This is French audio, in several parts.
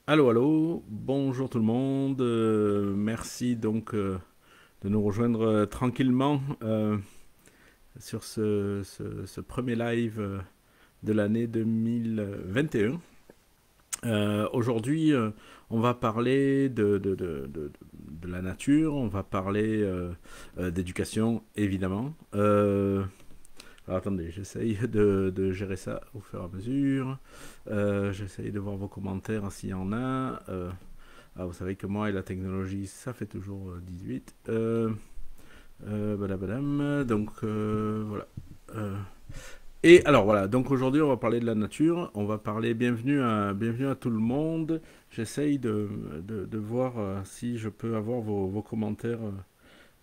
Allô, allô, bonjour tout le monde. Merci donc de nous rejoindre tranquillement sur ce premier live de l'année 2021. Aujourd'hui, on va parler de la nature, on va parler d'éducation évidemment. Alors attendez, j'essaye de gérer ça au fur et à mesure. J'essaye de voir vos commentaires s'il y en a. Vous savez que moi et la technologie, ça fait toujours 18. Badabadam. Donc voilà. Et alors voilà, donc aujourd'hui on va parler de la nature, on va parler bienvenue à tout le monde. J'essaye de voir si je peux avoir vos commentaires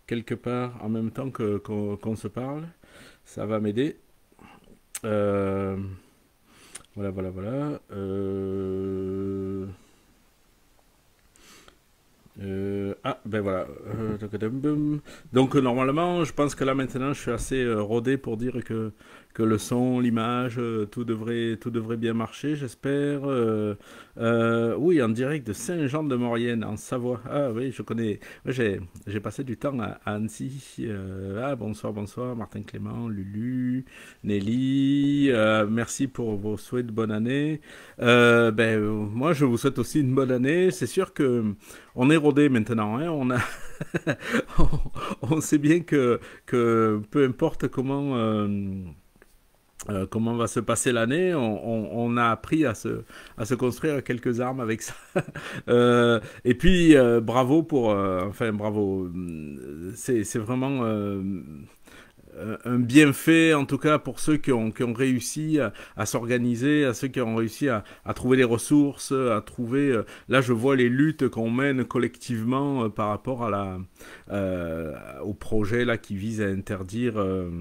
quelque part en même temps qu'on se parle. Ça va m'aider. Euh, voilà. Ben voilà. Donc normalement, je pense que là maintenant, je suis assez rodé pour dire que le son, l'image, tout devrait bien marcher, j'espère. Oui, en direct de Saint-Jean-de-Maurienne, en Savoie. Ah oui, je connais. Moi, j'ai passé du temps à Annecy. Bonsoir, Martin Clément, Lulu, Nelly. Merci pour vos souhaits de bonne année. Moi, je vous souhaite aussi une bonne année. C'est sûr que on est rodé maintenant, hein, on, on sait bien que peu importe comment va se passer l'année, on a appris à se construire quelques armes avec ça. Et puis, bravo bravo, c'est vraiment un bienfait, en tout cas pour ceux qui ont réussi à s'organiser, à ceux qui ont réussi à trouver les ressources, à trouver... là, je vois les luttes qu'on mène collectivement par rapport au projet là, qui vise à interdire... euh,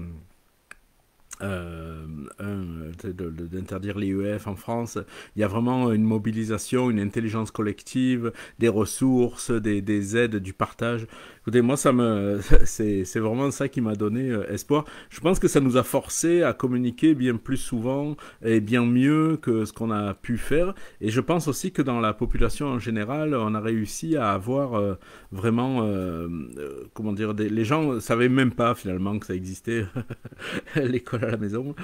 d'interdire l'IEF en France. Il y a vraiment une mobilisation, une intelligence collective, des ressources, des aides, du partage. Écoutez, moi, c'est vraiment ça qui m'a donné espoir. Je pense que ça nous a forcé à communiquer bien plus souvent et bien mieux que ce qu'on a pu faire. Et je pense aussi que dans la population en général, on a réussi à avoir vraiment, comment dire, les gens savaient même pas finalement que ça existait l'école à la maison.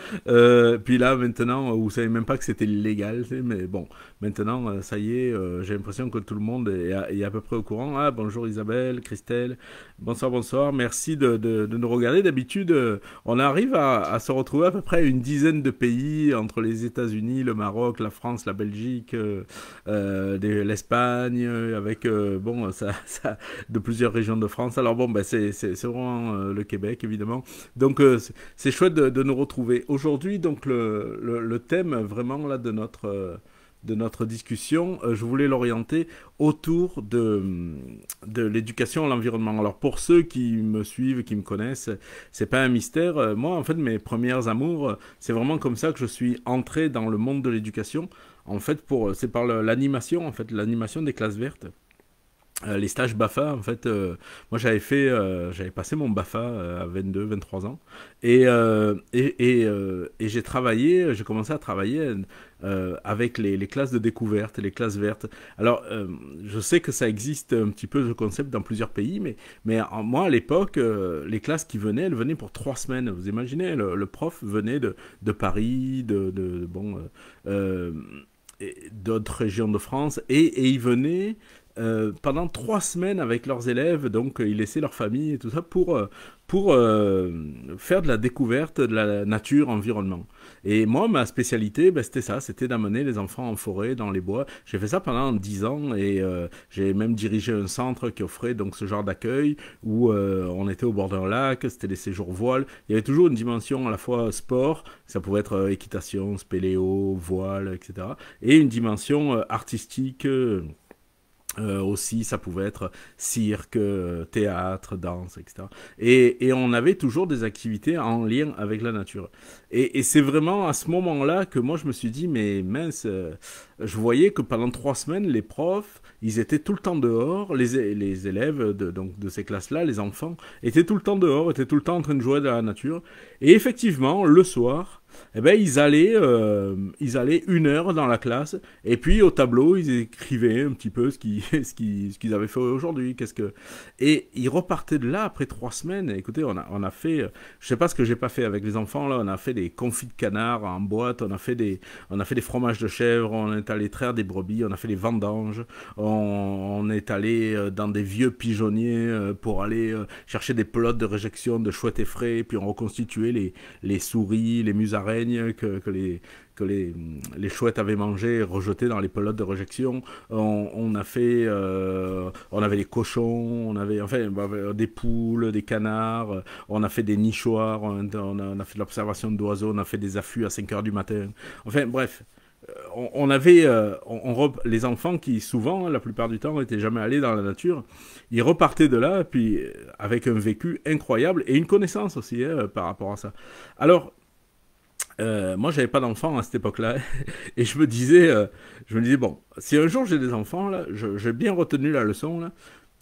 Puis là, maintenant, vous savez même pas que c'était illégal, mais bon, maintenant, ça y est, j'ai l'impression que tout le monde est à peu près au courant. Ah, bonjour Isabelle, Christelle, bonsoir, merci de nous regarder. D'habitude, on arrive à se retrouver à peu près à une dizaine de pays, entre les États-Unis, le Maroc, la France, la Belgique, l'Espagne, avec, de plusieurs régions de France. Alors bon, c'est vraiment le Québec, évidemment. Donc, c'est chouette de nous retrouver. Aujourd'hui, donc, le thème vraiment là de notre discussion, je voulais l'orienter autour de l'éducation à l'environnement. Alors pour ceux qui me suivent, qui me connaissent, c'est pas un mystère. Moi, en fait, mes premières amours, c'est vraiment comme ça que je suis entré dans le monde de l'éducation. En fait, c'est par l'animation, en fait, l'animation des classes vertes. Les stages BAFA, en fait, moi j'avais passé mon BAFA à 22, 23 ans, et j'ai commencé à travailler avec les classes de découverte, les classes vertes. Alors, je sais que ça existe un petit peu ce concept dans plusieurs pays, moi à l'époque, les classes qui venaient, elles venaient pour 3 semaines. Vous imaginez, le prof venait de Paris, euh, d'autres régions de France, et ils venaient pendant 3 semaines avec leurs élèves, donc ils laissaient leur famille et tout ça pour faire de la découverte de la nature, environnement. Et moi, ma spécialité, c'était ça, c'était d'amener les enfants en forêt, dans les bois. J'ai fait ça pendant 10 ans et j'ai même dirigé un centre qui offrait donc ce genre d'accueil où on était au bord d'un lac, c'était des séjours voile. Il y avait toujours une dimension à la fois sport, ça pouvait être équitation, spéléo, voile, etc. Et une dimension artistique. Aussi, ça pouvait être cirque, théâtre, danse, etc. Et on avait toujours des activités en lien avec la nature. Et c'est vraiment à ce moment-là que moi je me suis dit, mais mince, je voyais que pendant 3 semaines, les profs, ils étaient tout le temps dehors, les élèves donc de ces classes-là, les enfants, étaient tout le temps dehors, étaient tout le temps en train de jouer dans la nature. Et effectivement, le soir, eh ben, ils allaient 1 heure dans la classe, et puis au tableau, ils écrivaient un petit peu ce qu'ils avaient fait aujourd'hui. Et ils repartaient de là après 3 semaines. Écoutez, on a fait, je sais pas ce que j'ai pas fait avec les enfants, là, on a fait des confits de canard en boîte, on a fait des fromages de chèvre, on est allé traire des brebis, on a fait des vendanges, on est allé dans des vieux pigeonniers pour aller chercher des pelotes de réjection de chouettes effraies, puis on reconstituait les souris, les musaraignes que les chouettes avaient mangé et rejeté dans les pelotes de réjection. On avait des cochons, on avait enfin des poules, des canards, on a fait des nichoirs, on a fait de l'observation d'oiseaux, on a fait des affûts à 5 heures du matin. Enfin bref, on avait les enfants qui souvent, la plupart du temps, n'étaient jamais allés dans la nature, ils repartaient de là, puis avec un vécu incroyable et une connaissance aussi par rapport à ça. Alors, moi, j'avais pas d'enfants à cette époque-là, et je me disais, bon, si un jour j'ai des enfants, là, j'ai bien retenu la leçon, là,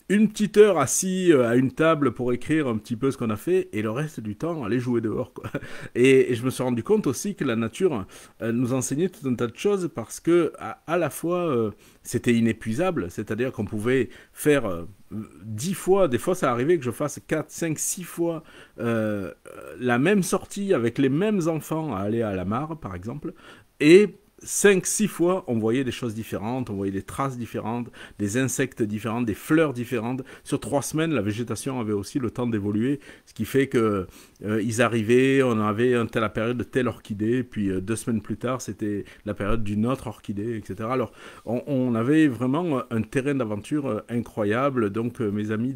1 petite heure assis à une table pour écrire un petit peu ce qu'on a fait, et le reste du temps, aller jouer dehors, quoi. Et je me suis rendu compte aussi que la nature nous enseignait tout un tas de choses, parce que à la fois, c'était inépuisable, c'est-à-dire qu'on pouvait faire 10 fois, des fois ça arrivait que je fasse 4, 5, 6 fois la même sortie avec les mêmes enfants à aller à la mare, par exemple, et 5, 6 fois, on voyait des choses différentes, on voyait des traces différentes, des insectes différents, des fleurs différentes. Sur 3 semaines, la végétation avait aussi le temps d'évoluer, ce qui fait que ils arrivaient, on avait la période de telle orchidée, puis 2 semaines plus tard, c'était la période d'une autre orchidée, etc. Alors, on avait vraiment un terrain d'aventure incroyable. Donc, mes amis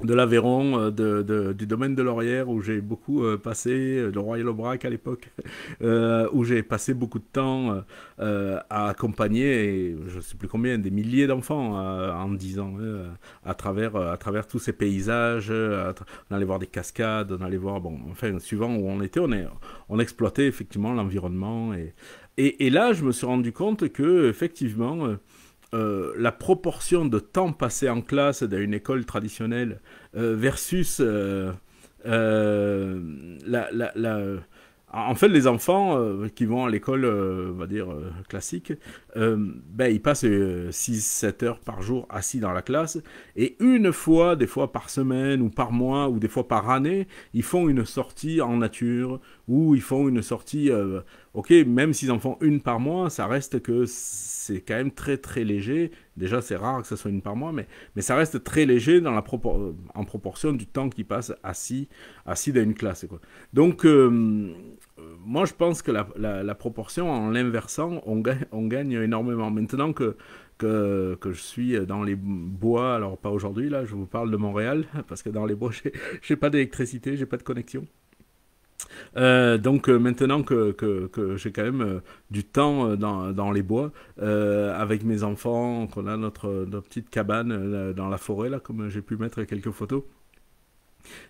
de l'Aveyron, du domaine de Laurière, où j'ai beaucoup passé, de Royal-Aubrac à l'époque, où j'ai passé beaucoup de temps à accompagner, et je ne sais plus combien, des milliers d'enfants en 10 ans, à travers tous ces paysages. On allait voir des cascades, on allait voir, bon, enfin, suivant où on était, on exploitait effectivement l'environnement. Et là, je me suis rendu compte que, effectivement, la proportion de temps passé en classe dans une école traditionnelle versus en fait, les enfants qui vont à l'école, on va dire, classique, ben, ils passent 6, 7 heures par jour assis dans la classe, et 1 fois, des fois par semaine, ou par mois, ou des fois par année, ils font une sortie en nature, ou ils font une sortie, ok, même s'ils en font 1 par mois, ça reste que c'est quand même très très léger. Déjà, c'est rare que ce soit 1 par mois, mais ça reste très léger en proportion du temps qu'ils passent assis dans une classe, quoi. Donc, moi, je pense que la proportion, en l'inversant, on gagne énormément. Maintenant que je suis dans les bois, alors pas aujourd'hui, là, je vous parle de Montréal, parce que dans les bois, j'ai pas d'électricité, j'ai pas de connexion. Donc maintenant que j'ai quand même du temps dans les bois, avec mes enfants, qu'on a notre petite cabane dans la forêt, là, comme j'ai pu mettre quelques photos,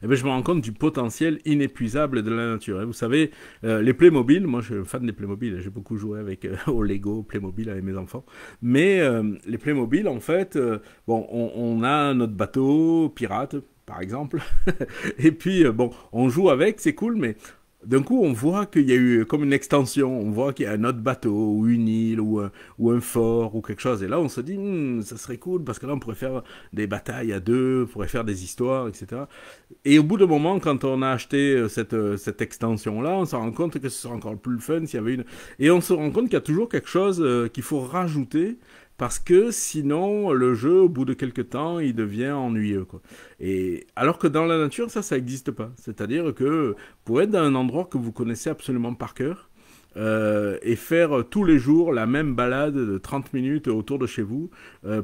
eh ben, je me rends compte du potentiel inépuisable de la nature. Et vous savez, les Playmobil, moi je suis un fan des Playmobil, j'ai beaucoup joué avec au Lego, Playmobil avec mes enfants, mais les Playmobil, en fait, bon, on a notre bateau pirate, par exemple, et puis bon, on joue avec, c'est cool, mais d'un coup, on voit qu'il y a eu comme une extension, on voit qu'il y a un autre bateau, ou une île, ou un fort, ou quelque chose. Et là, on se dit, ça serait cool, parce que là, on pourrait faire des batailles à deux, on pourrait faire des histoires, etc. Et au bout d'un moment, quand on a acheté cette extension-là, on se rend compte que ce serait encore plus fun s'il y avait une... Et on se rend compte qu'il y a toujours quelque chose qu'il faut rajouter, parce que sinon, le jeu, au bout de quelques temps, il devient ennuyeux, quoi. Et alors que dans la nature, ça n'existe pas. C'est-à-dire que vous pouvez être dans un endroit que vous connaissez absolument par cœur, et faire tous les jours la même balade de 30 minutes autour de chez vous,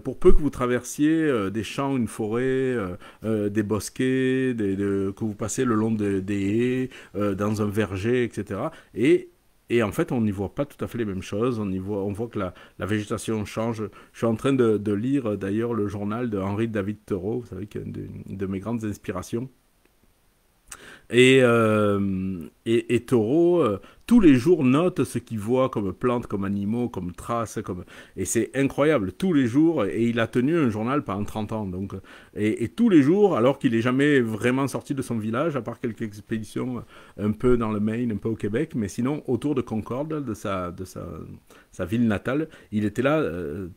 pour peu que vous traversiez des champs, une forêt, des bosquets, que vous passez le long des haies, dans un verger, etc. Et en fait, on n'y voit pas tout à fait les mêmes choses. On voit que la végétation change. Je suis en train de lire d'ailleurs le journal de Henri David Thoreau, vous savez, qui est une de mes grandes inspirations. Et Thoreau, tous les jours note ce qu'il voit comme plantes, comme animaux, comme traces, comme... Et c'est incroyable, tous les jours, et il a tenu un journal pendant 30 ans, donc, et tous les jours, alors qu'il n'est jamais vraiment sorti de son village, à part quelques expéditions un peu dans le Maine, un peu au Québec, mais sinon, autour de Concorde, sa ville natale, il était là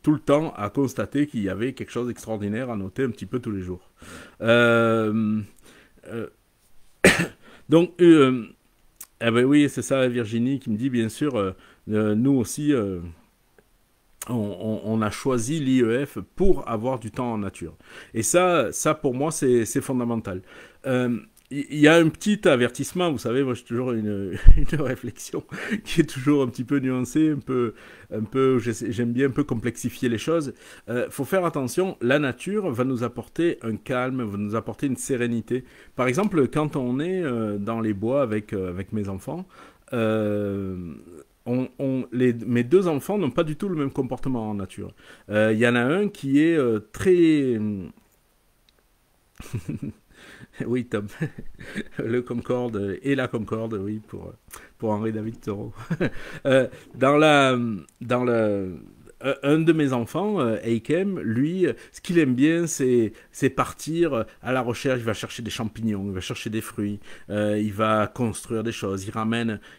tout le temps à constater qu'il y avait quelque chose d'extraordinaire à noter un petit peu tous les jours. Euh, euh, donc, eh ben oui, c'est ça Virginie qui me dit, bien sûr, nous aussi, on a choisi l'IEF pour avoir du temps en nature. Et ça pour moi, c'est fondamental. Euh, il y a un petit avertissement, vous savez, moi j'ai toujours une réflexion qui est toujours un petit peu nuancée, j'aime bien un peu complexifier les choses. Faut faire attention, la nature va nous apporter un calme, va nous apporter une sérénité. Par exemple, quand on est dans les bois avec mes enfants, euh, mes deux enfants n'ont pas du tout le même comportement en nature. Il y en a un qui est très... Oui, Tom. Le Concorde et la Concorde, oui, pour Henri David Thoreau. Euh, dans la, dans le, un de mes enfants, Eikem, lui, ce qu'il aime bien, c'est partir à la recherche. Il va chercher des champignons, il va chercher des fruits, il va construire des choses.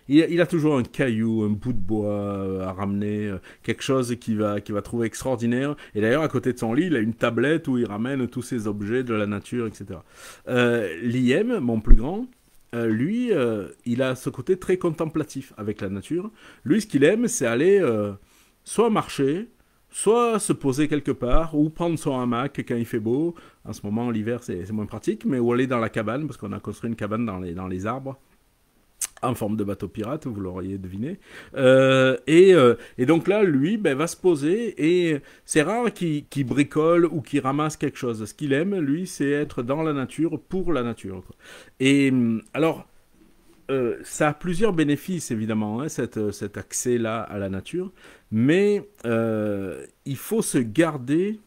Il a toujours un caillou, un bout de bois à ramener, quelque chose qu'il va trouver extraordinaire. Et d'ailleurs, à côté de son lit, il a une tablette où il ramène tous ces objets de la nature, etc. Liam, mon plus grand, lui, il a ce côté très contemplatif avec la nature. Lui, ce qu'il aime, c'est aller soit marcher, soit se poser quelque part, ou prendre son hamac quand il fait beau. En ce moment, l'hiver, c'est moins pratique, mais ou aller dans la cabane, parce qu'on a construit une cabane dans les arbres en forme de bateau pirate, vous l'auriez deviné. Et donc là, lui, ben, va se poser, et c'est rare qu'il bricole ou qu'il ramasse quelque chose. Ce qu'il aime, lui, c'est être dans la nature pour la nature, quoi. Et alors, ça a plusieurs bénéfices, évidemment, hein, cet accès-là à la nature, mais il faut se garder,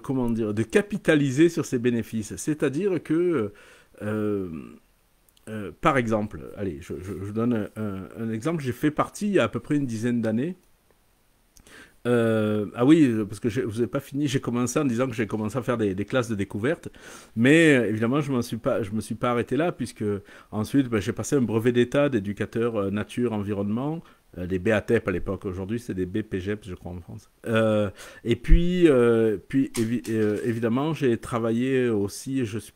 comment dire, de capitaliser sur ces bénéfices. C'est-à-dire que... euh, par exemple, allez, je donne un exemple. J'ai fait partie il y a à peu près une dizaine d'années. Ah oui, parce que je vous ai pas fini. J'ai commencé en disant que j'ai commencé à faire des classes de découverte, mais évidemment je me suis pas arrêté là puisque ensuite ben, j'ai passé un brevet d'état d'éducateur nature environnement. Des BATEP à l'époque, aujourd'hui c'est des BPGEP je crois en France. Et puis évidemment j'ai travaillé aussi, je suis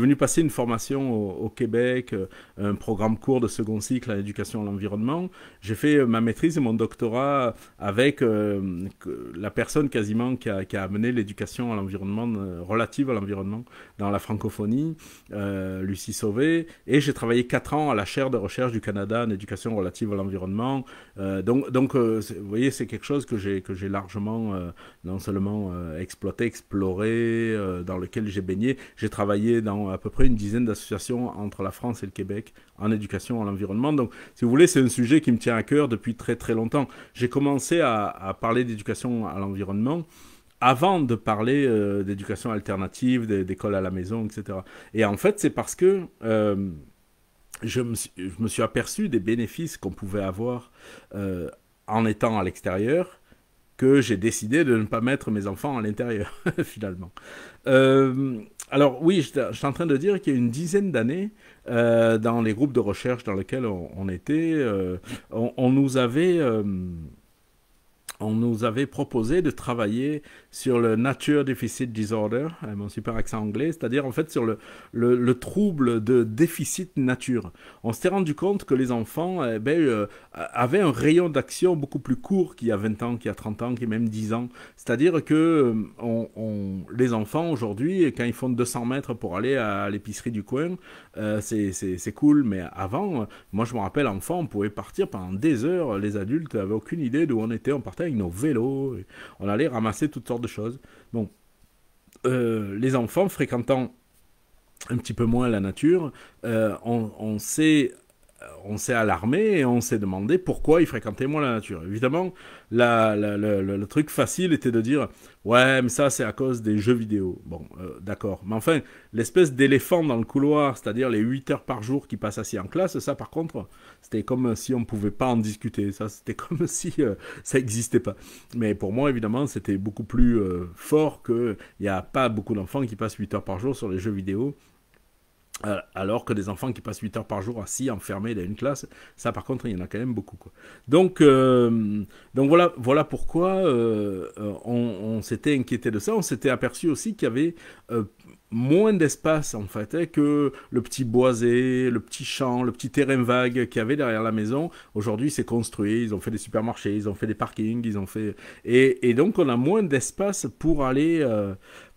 venu passer une formation au Québec, un programme court de second cycle en éducation à l'environnement. J'ai fait ma maîtrise et mon doctorat avec la personne quasiment qui a amené l'éducation à l'environnement, relative à l'environnement dans la francophonie, Lucie Sauvé, et j'ai travaillé 4 ans à la chaire de recherche du Canada en éducation relative à l'environnement. Vous voyez, c'est quelque chose que j'ai largement, non seulement exploité, exploré, dans lequel j'ai baigné. J'ai travaillé dans à peu près une dizaine d'associations entre la France et le Québec en éducation à l'environnement. Donc, si vous voulez, c'est un sujet qui me tient à cœur depuis très très longtemps. J'ai commencé à parler d'éducation à l'environnement avant de parler d'éducation alternative, d'école à la maison, etc. Et en fait, c'est parce que je me suis aperçu des bénéfices qu'on pouvait avoir en étant à l'extérieur, que j'ai décidé de ne pas mettre mes enfants à l'intérieur, finalement. Alors oui, je suis en train de dire qu'il y a une dizaine d'années, dans les groupes de recherche dans lesquels on était, on nous avait proposé de travailler sur le Nature Deficit Disorder, mon super accent anglais, c'est-à-dire en fait sur le trouble de déficit nature. On s'était rendu compte que les enfants avaient un rayon d'action beaucoup plus court qu'il y a 20 ans, qu'il y a 30 ans, qu'il y a même 10 ans. C'est-à-dire que les enfants aujourd'hui, quand ils font 200 mètres pour aller à l'épicerie du coin, c'est cool, mais avant, moi je me rappelle, enfant, on pouvait partir pendant des heures, les adultes n'avaient aucune idée d'où on était, on partait avec nos vélos, on allait ramasser toutes sortes de choses. Bon, les enfants fréquentant un petit peu moins la nature, on sait on s'est alarmé et on s'est demandé pourquoi il fréquentait moins la nature. Évidemment, le truc facile était de dire ouais, mais ça c'est à cause des jeux vidéo. Bon, d'accord. Mais enfin, l'espèce d'éléphant dans le couloir, c'est-à-dire les 8 heures par jour qui passent assis en classe, ça par contre, c'était comme si on pouvait pas en discuter. Ça, c'était comme si ça n'existait pas. Mais pour moi, évidemment, c'était beaucoup plus fort qu'il n'y a pas beaucoup d'enfants qui passent 8 heures par jour sur les jeux vidéo. Alors que des enfants qui passent 8 heures par jour assis, enfermés dans une classe, ça par contre, il y en a quand même beaucoup, quoi. Donc voilà pourquoi on s'était inquiété de ça. On s'était aperçu aussi qu'il y avait moins d'espace, en fait, hein, que le petit boisé, le petit champ, le petit terrain vague qu'il y avait derrière la maison. Aujourd'hui, c'est construit, ils ont fait des supermarchés, ils ont fait des parkings, ils ont fait... Et donc, on a moins d'espace pour aller...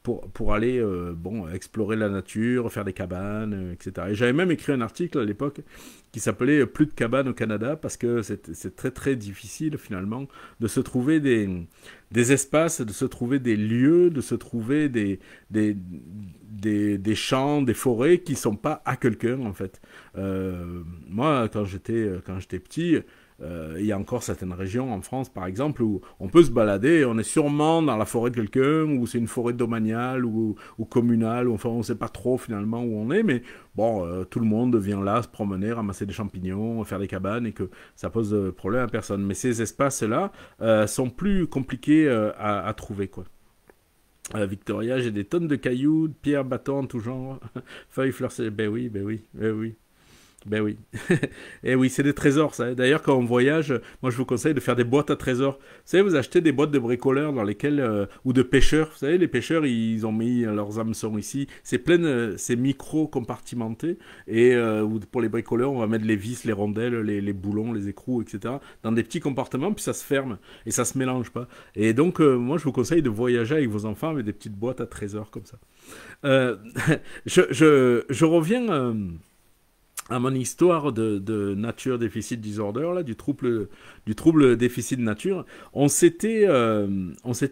pour aller bon, explorer la nature, faire des cabanes, etc. Et j'avais même écrit un article à l'époque qui s'appelait Plus de cabanes au Canada, parce que c'est très très difficile finalement de se trouver des espaces, de se trouver des lieux, de se trouver des champs, des forêts qui ne sont pas à quelqu'un en fait. Moi, quand j'étais petit, il y a encore certaines régions en France, par exemple, où on peut se balader, on est sûrement dans la forêt de quelqu'un, ou c'est une forêt domaniale ou communale, ou enfin on ne sait pas trop finalement où on est, mais bon, tout le monde vient là se promener, ramasser des champignons, faire des cabanes, et que ça pose problème à personne. Mais ces espaces-là sont plus compliqués à trouver, quoi. Victoria, j'ai des tonnes de cailloux, de pierres, bâtons, en tout genre, feuilles, fleurs, ben oui, ben oui, ben oui. Ben oui. Et oui, c'est des trésors, ça. D'ailleurs, quand on voyage, moi, je vous conseille de faire des boîtes à trésors. Vous savez, vous achetez des boîtes de bricoleurs dans lesquelles, ou de pêcheurs. Vous savez, les pêcheurs, ils ont mis leurs hameçons ici. C'est plein, c'est micro-compartimenté. Et pour les bricoleurs, on va mettre les vis, les rondelles, les boulons, les écrous, etc. dans des petits compartiments, puis ça se ferme. Et ça se mélange pas. Et donc, moi, je vous conseille de voyager avec vos enfants avec des petites boîtes à trésors comme ça. Euh, je reviens... à mon histoire de nature déficit disorder, là, du trouble déficit de nature, on s'était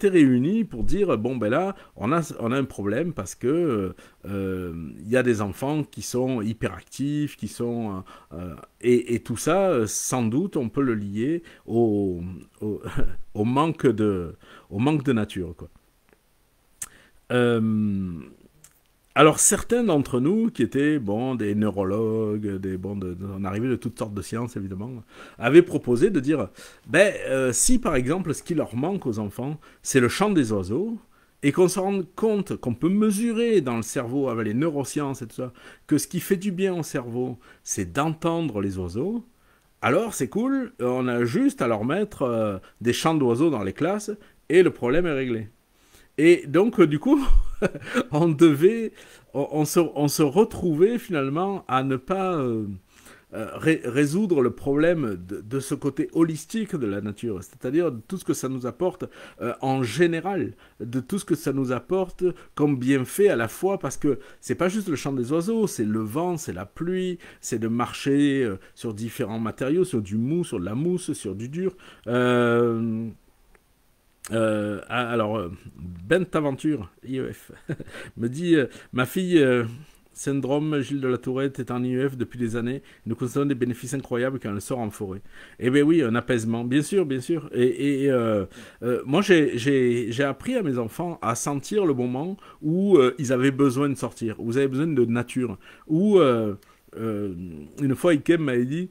réunis pour dire, bon, ben là, on a un problème parce que il y a des enfants qui sont hyperactifs, qui sont... et tout ça, sans doute, on peut le lier au, au au manque de nature, quoi. Euh, alors certains d'entre nous, qui étaient bon, des neurologues, on arrivait de toutes sortes de sciences évidemment, avaient proposé de dire, ben si par exemple ce qui leur manque aux enfants, c'est le chant des oiseaux, et qu'on se rende compte qu'on peut mesurer dans le cerveau avec les neurosciences et tout ça, que ce qui fait du bien au cerveau, c'est d'entendre les oiseaux, alors c'est cool, on a juste à leur mettre des chants d'oiseaux dans les classes, et le problème est réglé. Et donc, du coup, on devait, on se retrouvait finalement à ne pas résoudre le problème de ce côté holistique de la nature, c'est-à-dire de tout ce que ça nous apporte en général, de tout ce que ça nous apporte comme bienfait à la fois, parce que c'est pas juste le chant des oiseaux, c'est le vent, c'est la pluie, c'est de marcher sur différents matériaux, sur du mou, sur de la mousse, sur du dur. Alors, Bent Aventure, IEF, me dit ma fille, syndrome Gilles de la Tourette, est en IEF depuis des années. Nous constatons des bénéfices incroyables quand elle sort en forêt. Eh bien oui, un apaisement, bien sûr, bien sûr. Moi, j'ai appris à mes enfants à sentir le moment où ils avaient besoin de sortir, où ils avaient besoin de nature. Où, une fois, Ikem m'avait dit,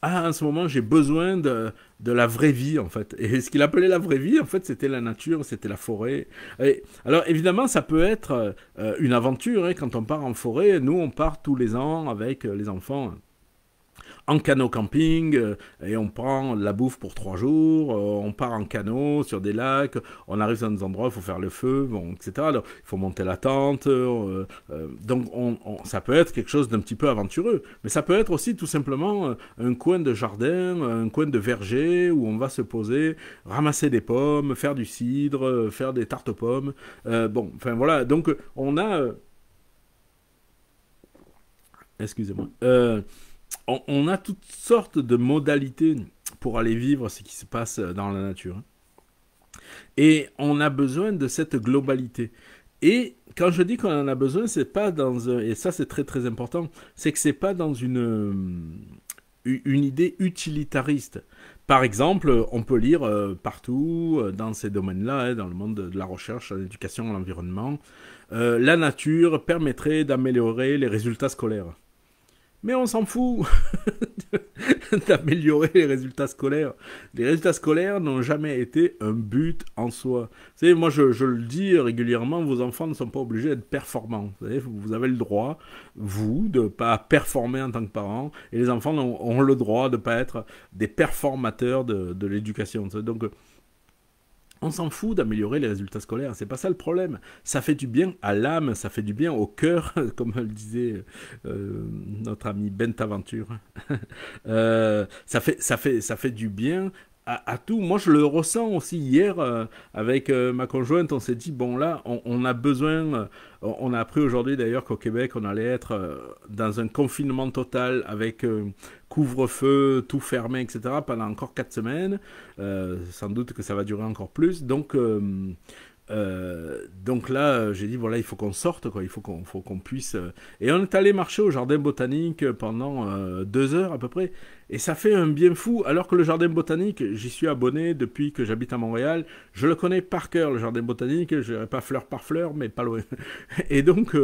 ah, en ce moment, j'ai besoin de la vraie vie, en fait. Et ce qu'il appelait la vraie vie, en fait, c'était la nature, c'était la forêt. Et, alors, évidemment, ça peut être une aventure, hein, quand on part en forêt. Nous, on part tous les ans avec les enfants en canot camping, et on prend de la bouffe pour 3 jours, on part en canot sur des lacs, on arrive dans des endroits où il faut faire le feu, bon, etc. Alors, il faut monter la tente, donc ça peut être quelque chose d'un petit peu aventureux, mais ça peut être aussi tout simplement un coin de jardin, un coin de verger où on va se poser, ramasser des pommes, faire du cidre, faire des tartes aux pommes, bon, enfin voilà, donc on a... excusez-moi. On a toutes sortes de modalités pour aller vivre ce qui se passe dans la nature. Et on a besoin de cette globalité. Et quand je dis qu'on en a besoin, c'est pas dans un... Et ça, c'est très très important. C'est que c'est pas dans une idée utilitariste. Par exemple, on peut lire partout dans ces domaines-là, hein, dans le monde de la recherche, de l'éducation, de l'environnement, la nature permettrait d'améliorer les résultats scolaires. Mais on s'en fout d'améliorer les résultats scolaires. Les résultats scolaires n'ont jamais été un but en soi. Vous savez, moi je le dis régulièrement, vos enfants ne sont pas obligés d'être performants. Vous savez, vous avez le droit, vous, de ne pas performer en tant que parent, et les enfants ont le droit de ne pas être des performateurs de l'éducation. Donc, on s'en fout d'améliorer les résultats scolaires, c'est pas ça le problème. Ça fait du bien à l'âme, ça fait du bien au cœur, comme le disait notre ami Bentaventure. Ça fait du bien à tout. Moi, je le ressens aussi hier avec ma conjointe. On s'est dit, bon là, on a besoin... on a appris aujourd'hui d'ailleurs qu'au Québec, on allait être dans un confinement total avec couvre-feu, tout fermé, etc. pendant encore 4 semaines. Sans doute que ça va durer encore plus. Donc là, j'ai dit, voilà, il faut qu'on sorte, quoi. Il faut qu'on puisse... Et on est allé marcher au jardin botanique pendant 2 heures à peu près. Et ça fait un bien fou, alors que le jardin botanique, j'y suis abonné depuis que j'habite à Montréal. Je le connais par cœur, le jardin botanique. Je dirais pas fleur par fleur, mais pas loin. Et donc,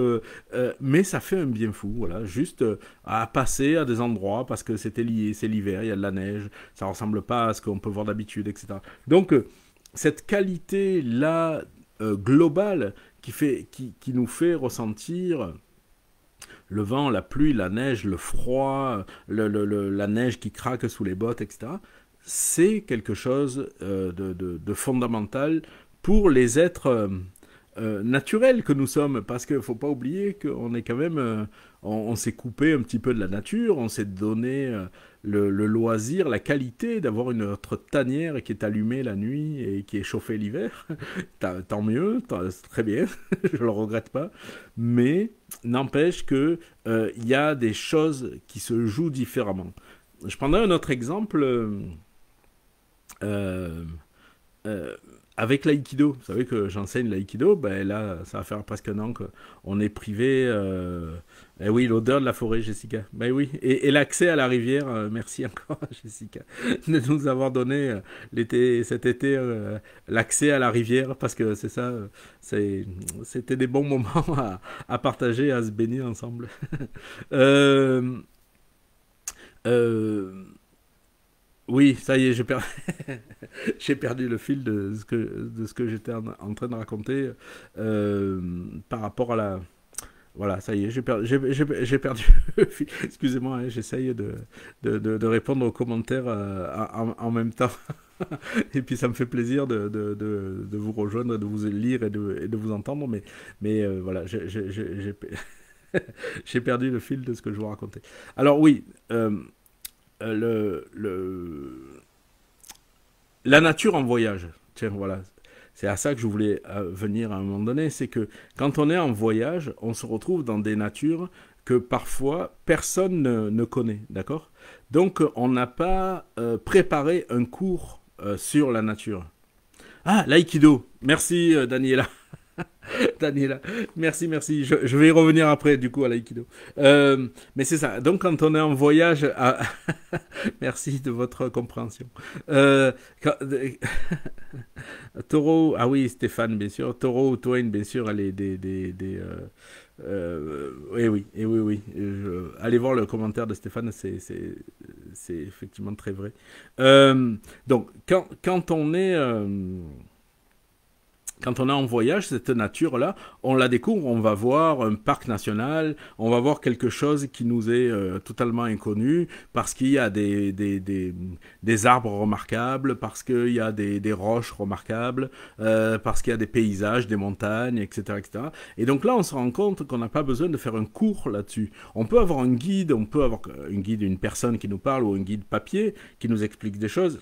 mais ça fait un bien fou, voilà. Juste à passer à des endroits, parce que c'est l'hiver, il y a de la neige. Ça ressemble pas à ce qu'on peut voir d'habitude, etc. Donc... cette qualité-là globale qui nous fait ressentir le vent, la pluie, la neige, le froid, la neige qui craque sous les bottes, etc., c'est quelque chose de fondamental pour les êtres naturels que nous sommes. Parce qu'il ne faut pas oublier qu'on est quand même... on s'est coupé un petit peu de la nature, on s'est donné le loisir, la qualité d'avoir notre tanière qui est allumée la nuit et qui est chauffée l'hiver. Tant mieux, c'est très bien, je ne le regrette pas. Mais n'empêche qu'il y a des choses qui se jouent différemment. Je prendrai un autre exemple avec l'aïkido. Vous savez que j'enseigne l'aïkido, ben là, ça va faire presque un an qu'on est privé... Eh oui, l'odeur de la forêt, Jessica. Ben oui, et l'accès à la rivière, merci encore, Jessica, de nous avoir donné cet été l'accès à la rivière, parce que c'est ça, c'était des bons moments à partager, à se baigner ensemble. euh, euh, oui, ça y est, j'ai perdu le fil de ce que j'étais en train de raconter par rapport à la... Voilà, ça y est, j'ai perdu le fil. Excusez-moi, hein, j'essaye de répondre aux commentaires en même temps. Et puis ça me fait plaisir de vous rejoindre, de vous lire et de vous entendre. Mais voilà, j'ai perdu le fil de ce que je vous racontais. Alors oui, la nature en voyage. Tiens, voilà. C'est à ça que je voulais venir à un moment donné. C'est que quand on est en voyage, on se retrouve dans des natures que parfois personne ne connaît. D'accord? Donc on n'a pas préparé un cours sur la nature. Ah, l'aïkido. Merci Daniela. Daniela, merci. Je vais y revenir après, du coup, à l'aïkido. Mais c'est ça. Donc, quand on est en voyage... merci de votre compréhension. Quand... Taureau... Ah oui, Stéphane, bien sûr. Taureau ou Twain, bien sûr, elle est oui. Allez voir le commentaire de Stéphane, c'est effectivement très vrai. Donc, quand on est... quand on est en voyage, cette nature-là, on la découvre, on va voir un parc national, on va voir quelque chose qui nous est totalement inconnu, parce qu'il y a des arbres remarquables, parce qu'il y a des roches remarquables, parce qu'il y a des paysages, des montagnes, etc., etc. Et donc là, on se rend compte qu'on n'a pas besoin de faire un cours là-dessus. On peut avoir un guide, une personne qui nous parle, ou un guide papier qui nous explique des choses.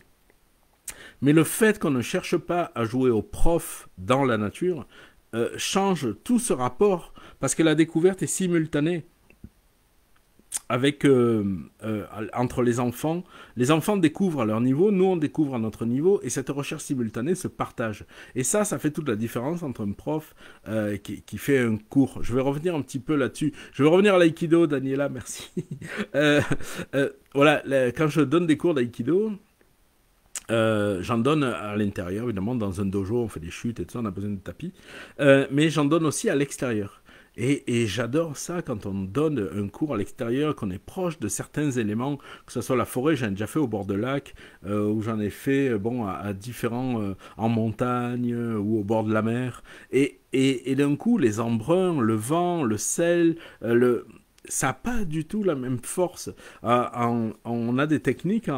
Mais le fait qu'on ne cherche pas à jouer au prof dans la nature change tout ce rapport, parce que la découverte est simultanée. avec entre les enfants découvrent à leur niveau, nous on découvre à notre niveau, et cette recherche simultanée se partage. Et ça fait toute la différence entre un prof qui fait un cours. Je vais revenir un petit peu là-dessus. Je vais revenir à l'aïkido, Daniela, merci. Euh, voilà, quand je donne des cours d'aïkido, j'en donne à l'intérieur, évidemment, dans un dojo, on fait des chutes et tout ça, on a besoin de tapis. Mais j'en donne aussi à l'extérieur. Et j'adore ça quand on donne un cours à l'extérieur, qu'on est proche de certains éléments, que ce soit la forêt, j'en ai déjà fait au bord de lac, ou j'en ai fait bon, à différents, en montagne, ou au bord de la mer. Et d'un coup, les embruns, le vent, le sel, ça n'a pas du tout la même force. On a des techniques,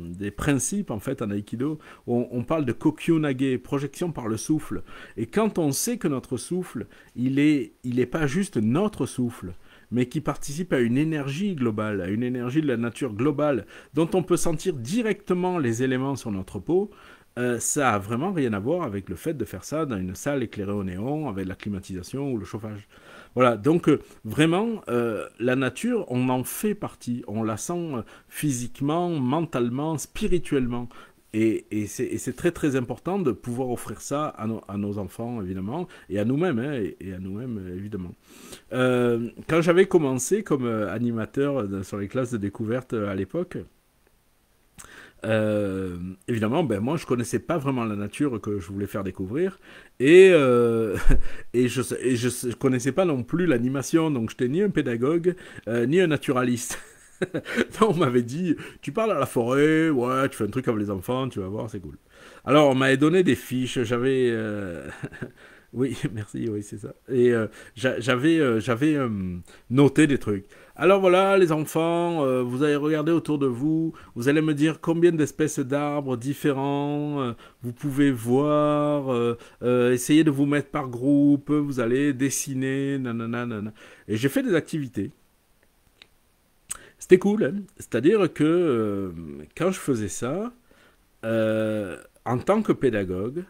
des principes en fait en aïkido, où on parle de kokyunage, projection par le souffle. Et quand on sait que notre souffle, il est pas juste notre souffle, mais qui participe à une énergie globale, à une énergie de la nature globale, dont on peut sentir directement les éléments sur notre peau, ça a vraiment rien à voir avec le fait de faire ça dans une salle éclairée au néon, avec la climatisation ou le chauffage. Voilà, donc vraiment, la nature, on en fait partie. On la sent physiquement, mentalement, spirituellement. Et c'est très très important de pouvoir offrir ça à nos enfants, évidemment, et à nous-mêmes, hein, et à nous-mêmes, évidemment. Quand j'avais commencé comme animateur sur les classes de découverte à l'époque, euh, évidemment, ben moi je connaissais pas vraiment la nature que je voulais faire découvrir et je connaissais pas non plus l'animation, donc j'étais ni un pédagogue ni un naturaliste. Donc, on m'avait dit, tu parles à la forêt, ouais, tu fais un truc avec les enfants, tu vas voir, c'est cool. Alors on m'avait donné des fiches, j'avais oui, merci, oui, c'est ça. Et j'avais noté des trucs. Alors voilà, les enfants, vous allez regarder autour de vous, vous allez me dire combien d'espèces d'arbres différents vous pouvez voir, essayez de vous mettre par groupe, vous allez dessiner, nanana, nanana. Et j'ai fait des activités. C'était cool, hein. C'est-à-dire que quand je faisais ça, en tant que pédagogue,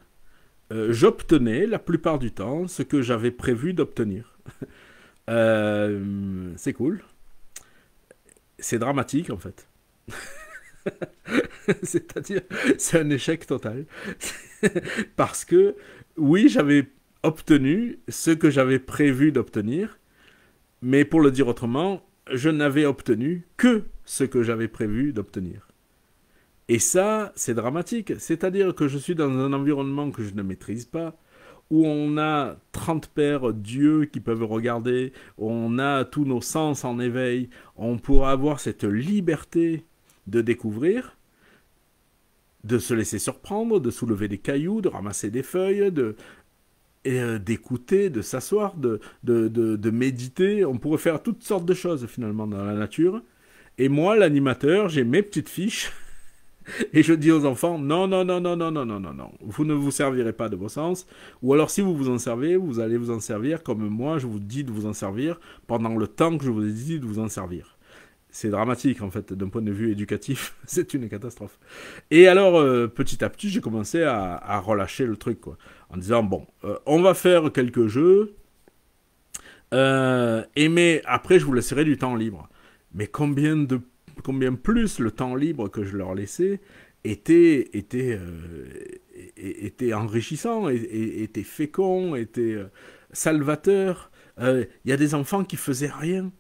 j'obtenais la plupart du temps ce que j'avais prévu d'obtenir. C'est cool. C'est dramatique en fait. C'est-à-dire, c'est un échec total. Parce que, oui, j'avais obtenu ce que j'avais prévu d'obtenir, mais pour le dire autrement, je n'avais obtenu que ce que j'avais prévu d'obtenir. Et ça, c'est dramatique. C'est-à-dire que je suis dans un environnement que je ne maîtrise pas, où on a 30 paires d'yeux qui peuvent regarder, on a tous nos sens en éveil, on pourra avoir cette liberté de découvrir, de se laisser surprendre, de soulever des cailloux, de ramasser des feuilles, d'écouter, de s'asseoir, de méditer. On pourrait faire toutes sortes de choses finalement dans la nature. Et moi, l'animateur, j'ai mes petites fiches et je dis aux enfants, non, non, non, non, non, non, non, non, non, vous ne vous servirez pas de vos sens, ou alors si vous vous en servez, vous allez vous en servir comme moi je vous dis de vous en servir pendant le temps que je vous ai dit de vous en servir. C'est dramatique en fait, d'un point de vue éducatif, c'est une catastrophe. Et alors, petit à petit, j'ai commencé à relâcher le truc, quoi, en disant, bon, on va faire quelques jeux, mais après je vous laisserai du temps libre. Mais combien plus le temps libre que je leur laissais était enrichissant, était fécond, était salvateur. Il y a des enfants qui faisaient rien.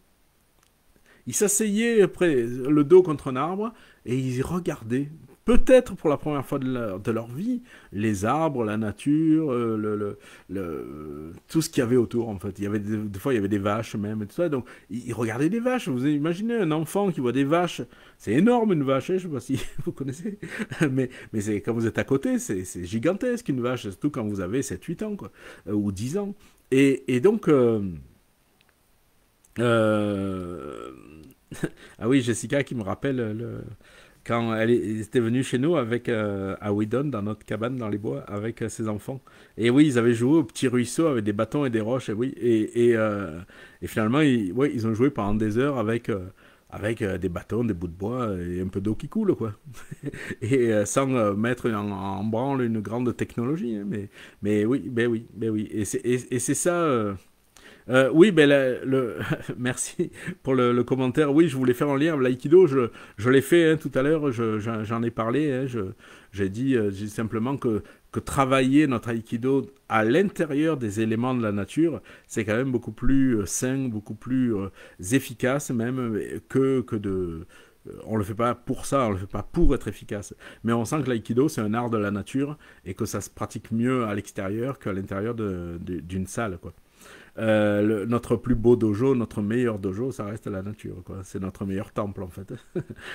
Ils s'asseyaient après le dos contre un arbre et ils regardaient, peut-être pour la première fois de leur vie, les arbres, la nature, tout ce qu'il y avait autour en fait. Il y avait des fois il y avait des vaches même et tout ça. Donc ils regardaient des vaches. Vous imaginez un enfant qui voit des vaches. C'est énorme une vache, hein, je ne sais pas si vous connaissez. Mais c'est, quand vous êtes à côté, c'est gigantesque une vache, surtout quand vous avez 7-8 ans quoi, ou 10 ans. Et donc... euh, ah oui, Jessica qui me rappelle quand elle était venue chez nous avec à Whedon dans notre cabane dans les bois avec ses enfants. Et oui, ils avaient joué au petit ruisseau avec des bâtons et des roches. Et oui, et finalement, ouais, ils ont joué pendant des heures avec des bâtons, des bouts de bois et un peu d'eau qui coule, quoi. Et sans mettre en branle une grande technologie. Hein, mais oui, ben oui, ben oui. Et c'est ça. Oui, ben merci pour le commentaire. Oui, je voulais faire un lien. L'aïkido, je l'ai fait hein, tout à l'heure, j'en ai parlé. Hein, j'ai dit simplement que travailler notre aïkido à l'intérieur des éléments de la nature, c'est quand même beaucoup plus sain, beaucoup plus efficace même que de... On le fait pas pour ça, on le fait pas pour être efficace. Mais on sent que l'aïkido, c'est un art de la nature et que ça se pratique mieux à l'extérieur qu'à l'intérieur d'une salle, quoi. Notre plus beau dojo, notre meilleur dojo, ça reste la nature, quoi. C'est notre meilleur temple, en fait.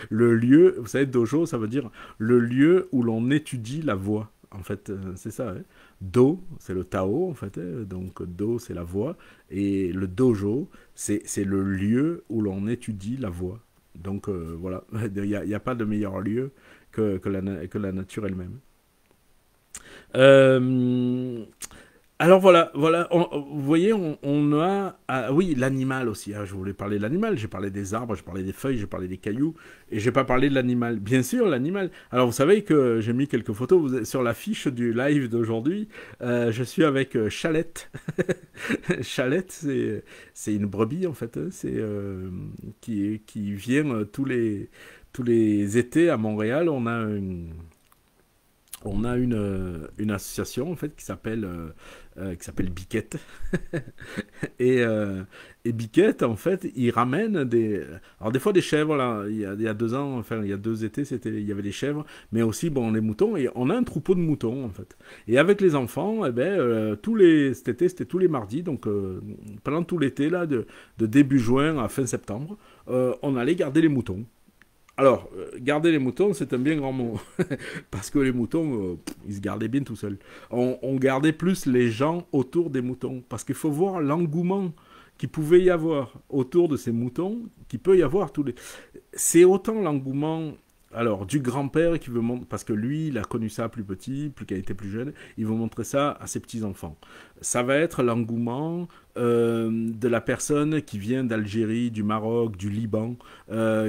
Le lieu, vous savez, dojo, ça veut dire le lieu où l'on étudie la voix. En fait, c'est ça. Hein. Do, c'est le Tao, en fait. Hein. Donc, Do, c'est la voix. Et le dojo, c'est le lieu où l'on étudie la voix. Donc, voilà. Il y a pas de meilleur lieu que la nature elle-même. Euh, alors voilà, vous voyez, on a, ah, oui, l'animal aussi. Ah, je voulais parler de l'animal. J'ai parlé des arbres, j'ai parlé des feuilles, j'ai parlé des cailloux, et j'ai pas parlé de l'animal. Bien sûr, l'animal. Alors vous savez que j'ai mis quelques photos sur la fiche du live d'aujourd'hui. Je suis avec Chalette. Chalette, c'est une brebis en fait. Hein. C'est qui vient tous les étés à Montréal. On a une association en fait qui s'appelle Biquette et Biquette en fait il ramène alors des fois des chèvres là il y a 2 ans enfin il y a 2 étés il y avait des chèvres mais aussi bon les moutons et on a un troupeau de moutons en fait et avec les enfants eh ben cet été c'était tous les mardis donc pendant tout l'été là de début juin à fin septembre on allait garder les moutons. Alors, garder les moutons, c'est un bien grand mot. Parce que les moutons, ils se gardaient bien tout seuls. On gardait plus les gens autour des moutons. Parce qu'il faut voir l'engouement qu'il pouvait y avoir autour de ces moutons, qu'il peut y avoir tous les... C'est autant l'engouement... Alors, du grand-père qui veut montrer, parce que lui, il a connu ça plus petit, plus qu'il était plus jeune, il veut montrer ça à ses petits-enfants. Ça va être l'engouement de la personne qui vient d'Algérie, du Maroc, du Liban,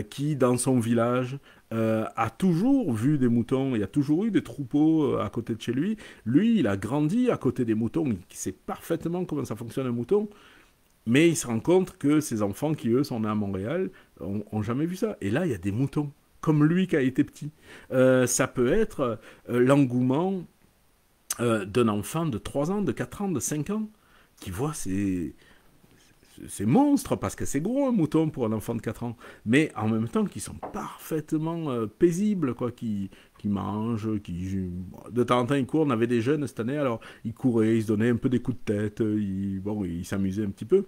qui, dans son village, a toujours vu des moutons, il y a toujours eu des troupeaux à côté de chez lui. Lui, il a grandi à côté des moutons, il sait parfaitement comment ça fonctionne un mouton, mais il se rend compte que ses enfants qui, eux, sont nés à Montréal, ont jamais vu ça. Et là, il y a des moutons comme lui qui a été petit. Ça peut être l'engouement d'un enfant de 3 ans, de 4 ans, de 5 ans, qui voit ces monstres, parce que c'est gros un mouton pour un enfant de 4 ans, mais en même temps qui sont parfaitement paisibles, quoi, qui mangent, de temps en temps ils courent, on avait des jeunes cette année, alors ils couraient, ils se donnaient un peu des coups de tête, ils s'amusaient un petit peu.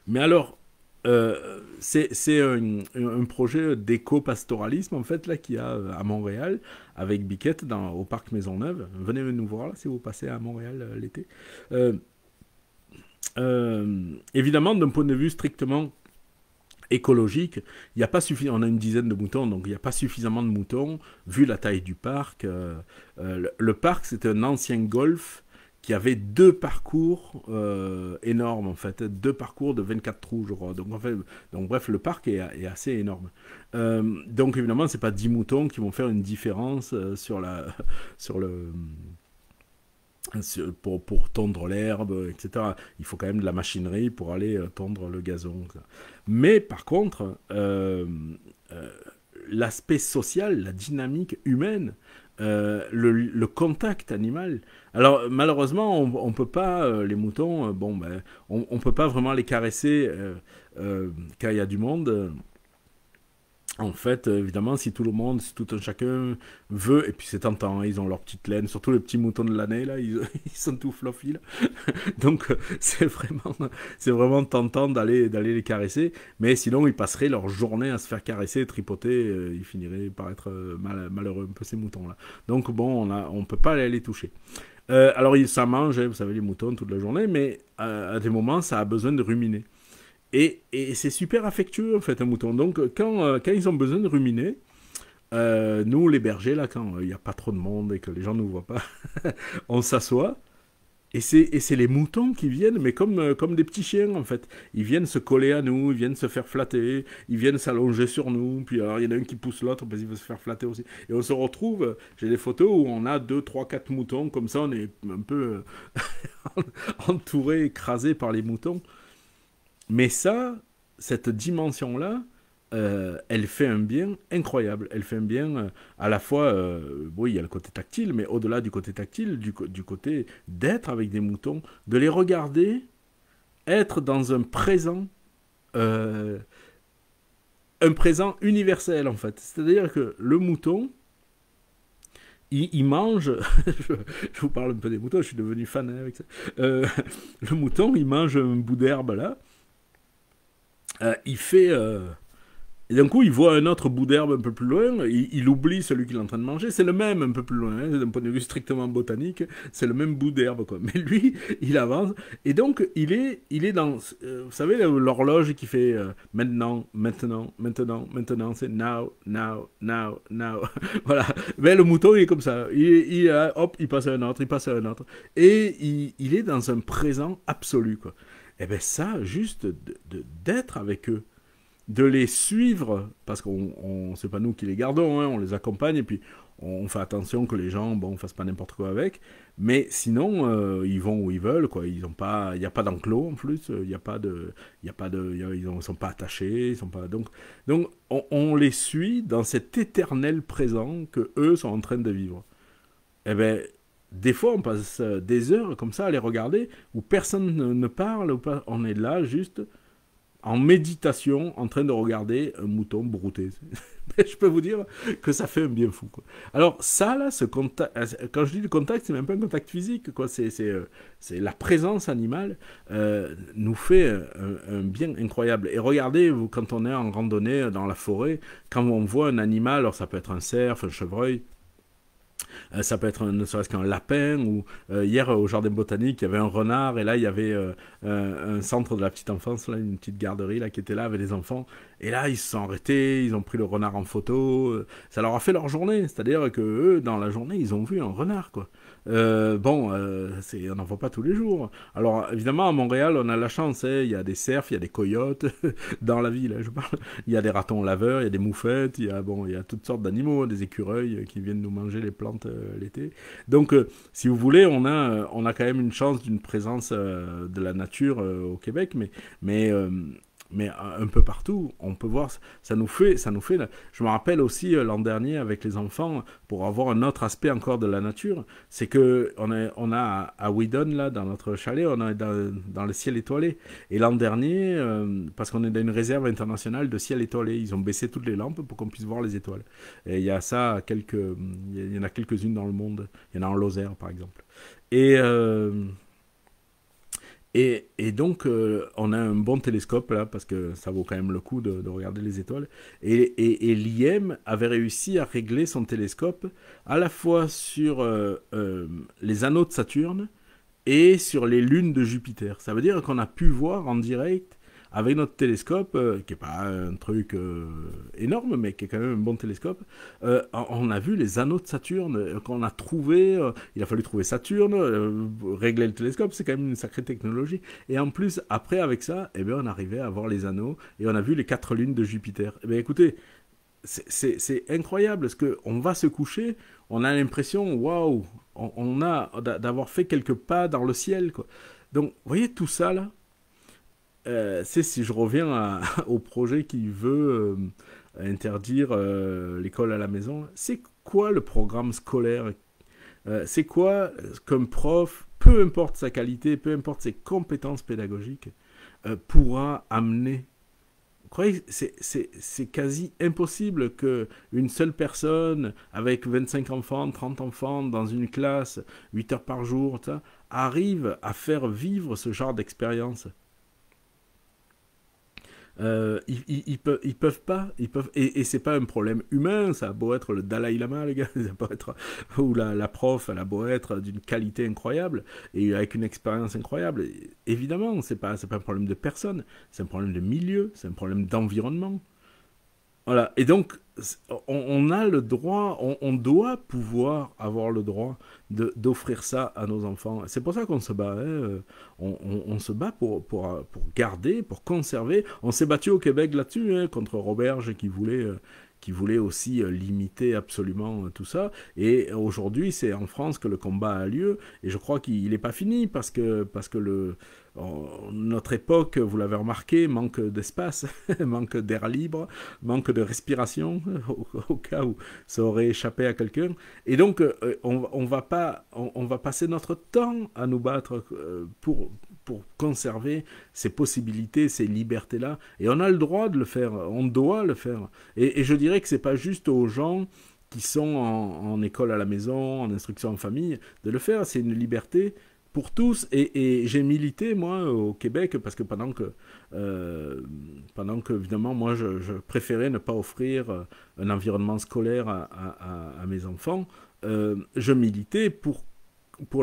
Mais alors, c'est un projet d'éco-pastoralisme en fait là qu'il y a à Montréal avec Biquette au parc Maisonneuve. Venez nous voir là si vous passez à Montréal l'été. Euh, Évidemment, d'un point de vue strictement écologique, il y a pas on a une dizaine de moutons, donc il n'y a pas suffisamment de moutons vu la taille du parc. Le parc, c'était un ancien golf qui avait 2 parcours énormes en fait, 2 parcours de 24 trous je crois. Donc, en fait, donc bref, le parc est assez énorme. Donc évidemment, c'est pas 10 moutons qui vont faire une différence sur le pour tondre l'herbe, etc. Il faut quand même de la machinerie pour aller tondre le gazon. Mais par contre, euh, l'aspect social, la dynamique humaine, le contact animal. Alors malheureusement, on peut pas les moutons. Bon, ben, on peut pas vraiment les caresser quand il y a du monde. En fait, évidemment, si tout le monde, si tout un chacun veut, et puis c'est tentant, hein, ils ont leur petite laine, surtout les petits moutons de l'année, là, ils sont tout fluffy, là. Donc, c'est vraiment tentant d'aller les caresser, mais sinon, ils passeraient leur journée à se faire caresser, tripoter, ils finiraient par être malheureux, un peu ces moutons-là. Donc, bon, on peut pas aller les toucher. Alors, ça mange, hein, vous savez, les moutons toute la journée, mais à des moments, ça a besoin de ruminer. Et c'est super affectueux en fait un mouton. Donc quand ils ont besoin de ruminer, nous les bergers là, quand il n'y a pas trop de monde et que les gens ne nous voient pas, on s'assoit Et c'est les moutons qui viennent, mais comme des petits chiens en fait. Ils viennent se coller à nous, ils viennent se faire flatter, ils viennent s'allonger sur nous, puis alors il y en a un qui pousse l'autre parce qu'il veut se faire flatter aussi. Et on se retrouve, j'ai des photos où on a 2, 3, 4 moutons, comme ça on est un peu entouré, écrasé par les moutons. Mais ça, cette dimension-là, elle fait un bien incroyable. Elle fait un bien à la fois, oui, il y a le côté tactile, mais au-delà du côté tactile, du côté d'être avec des moutons, de les regarder, être dans euh, un présent universel en fait. C'est-à-dire que le mouton, il mange, je vous parle un peu des moutons, je suis devenu fan hein, avec ça. Le mouton, il mange un bout d'herbe là, il fait, et d'un coup, il voit un autre bout d'herbe un peu plus loin, il oublie celui qu'il est en train de manger, c'est le même un peu plus loin, hein, d'un point de vue strictement botanique, c'est le même bout d'herbe, quoi. Mais lui, il avance, et donc il est dans, vous savez, l'horloge qui fait maintenant, maintenant, maintenant, maintenant, c'est now, now, now, now. Voilà. Mais le mouton, il est comme ça. Hop, il passe à un autre, il passe à un autre. Et il est dans un présent absolu, quoi. Et bien ça, juste d'être avec eux, de les suivre, parce qu'on c'est pas nous qui les gardons, hein, on les accompagne et puis on fait attention que les gens bon fassent pas n'importe quoi avec, mais sinon ils vont où ils veulent quoi, ils ont pas, il y a pas d'enclos en plus, il y a pas de, il y a pas de, ils sont pas attachés, ils sont pas donc on les suit dans cet éternel présent que eux sont en train de vivre. Et ben des fois, on passe des heures comme ça à les regarder, où personne ne parle, où on est là juste en méditation, en train de regarder un mouton brouter. Je peux vous dire que ça fait un bien fou. Quoi. Alors ça, là, ce contact, quand je dis le contact, c'est même pas un contact physique, quoi. C'est la présence animale nous fait un bien incroyable. Et regardez, vous, quand on est en randonnée dans la forêt, quand on voit un animal, alors ça peut être un cerf, un chevreuil, ça peut être ne serait-ce qu'un lapin ou hier au jardin botanique il y avait un renard et là il y avait un centre de la petite enfance là, une petite garderie là qui était là avec des enfants et là ils se sont arrêtés, ils ont pris le renard en photo, ça leur a fait leur journée, c'est-à-dire que eux dans la journée ils ont vu un renard quoi. On n'en voit pas tous les jours. Alors évidemment à Montréal on a la chance, hein, il y a des cerfs, il y a des coyotes dans la ville, hein, je parle. Il y a des ratons laveurs, il y a des moufettes, il y a toutes sortes d'animaux, des écureuils qui viennent nous manger les plantes l'été. Donc si vous voulez on a quand même une chance d'une présence de la nature au Québec, mais un peu partout, on peut voir, ça nous fait. Je me rappelle aussi l'an dernier avec les enfants, pour avoir un autre aspect encore de la nature, c'est que on a à Whedon là dans notre chalet, on est dans le ciel étoilé. Et l'an dernier, parce qu'on est dans une réserve internationale de ciel étoilé, ils ont baissé toutes les lampes pour qu'on puisse voir les étoiles. Et il y a ça il y en a quelques-unes dans le monde. Il y en a en Lozère par exemple. Et et donc, on a un bon télescope là, parce que ça vaut quand même le coup de regarder les étoiles. Et l'IM avait réussi à régler son télescope à la fois sur les anneaux de Saturne et sur les lunes de Jupiter. Ça veut dire qu'on a pu voir en direct avec notre télescope, qui n'est pas un truc énorme, mais qui est quand même un bon télescope, on a vu les anneaux de Saturne qu'on a trouvé. Il a fallu trouver Saturne, régler le télescope, c'est quand même une sacrée technologie. Et en plus, après, avec ça, eh bien, on arrivait à voir les anneaux et on a vu les 4 lunes de Jupiter. Eh bien, écoutez, c'est incroyable parce qu'on va se coucher, on a l'impression, waouh, on a d'avoir fait quelques pas dans le ciel, quoi. Donc, vous voyez tout ça là, c'est si je reviens au projet qui veut interdire l'école à la maison, c'est quoi le programme scolaire? C'est quoi qu'un prof, peu importe sa qualité, peu importe ses compétences pédagogiques, pourra amener? Vous croyez que c'est quasi impossible qu'une seule personne avec 25 enfants, 30 enfants dans une classe, 8 heures par jour, arrive à faire vivre ce genre d'expérience. Ils peuvent pas, et c'est pas un problème humain, ça a beau être le Dalai Lama, les gars, ça a beau être, ou la prof, elle a beau être d'une qualité incroyable, et avec une expérience incroyable, évidemment, c'est pas un problème de personne, c'est un problème de milieu, c'est un problème d'environnement. Voilà. Et donc, on a le droit, on doit pouvoir avoir le droit d'offrir ça à nos enfants. C'est pour ça qu'on se bat. Hein. On se bat pour garder, pour conserver. On s'est battu au Québec là-dessus, hein, contre Roberge qui voulait aussi limiter absolument tout ça. Et aujourd'hui, c'est en France que le combat a lieu. Et je crois qu'il n'est pas fini parce que notre époque, vous l'avez remarqué, manque d'espace, manque d'air libre, manque de respiration, au cas où ça aurait échappé à quelqu'un. Et donc, on va passer notre temps à nous battre pour conserver ces possibilités, ces libertés-là. Et on a le droit de le faire, on doit le faire. Et je dirais que c'est pas juste aux gens qui sont en école à la maison, en instruction en famille, de le faire. C'est une liberté pour tous. Et j'ai milité, moi, au Québec, parce que pendant que évidemment, moi, je préférais ne pas offrir un environnement scolaire à mes enfants, je militais pour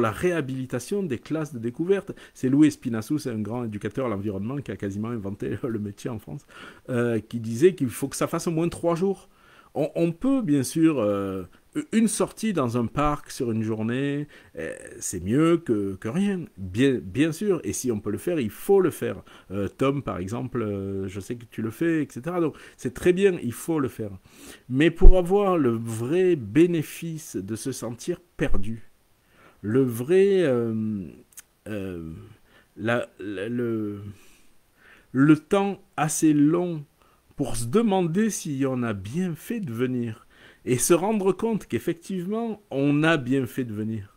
la réhabilitation des classes de découverte. C'est Louis Espinassou, c'est un grand éducateur à l'environnement qui a quasiment inventé le métier en France, qui disait qu'il faut que ça fasse au moins 3 jours. On peut bien sûr une sortie dans un parc sur une journée, c'est mieux que rien, bien sûr. Et si on peut le faire, il faut le faire. Tom, par exemple, je sais que tu le fais, etc. Donc c'est très bien, il faut le faire. Mais pour avoir le vrai bénéfice de se sentir perdu, le vrai euh, le temps assez long pour se demander si on a bien fait de venir et se rendre compte qu'effectivement on a bien fait de venir.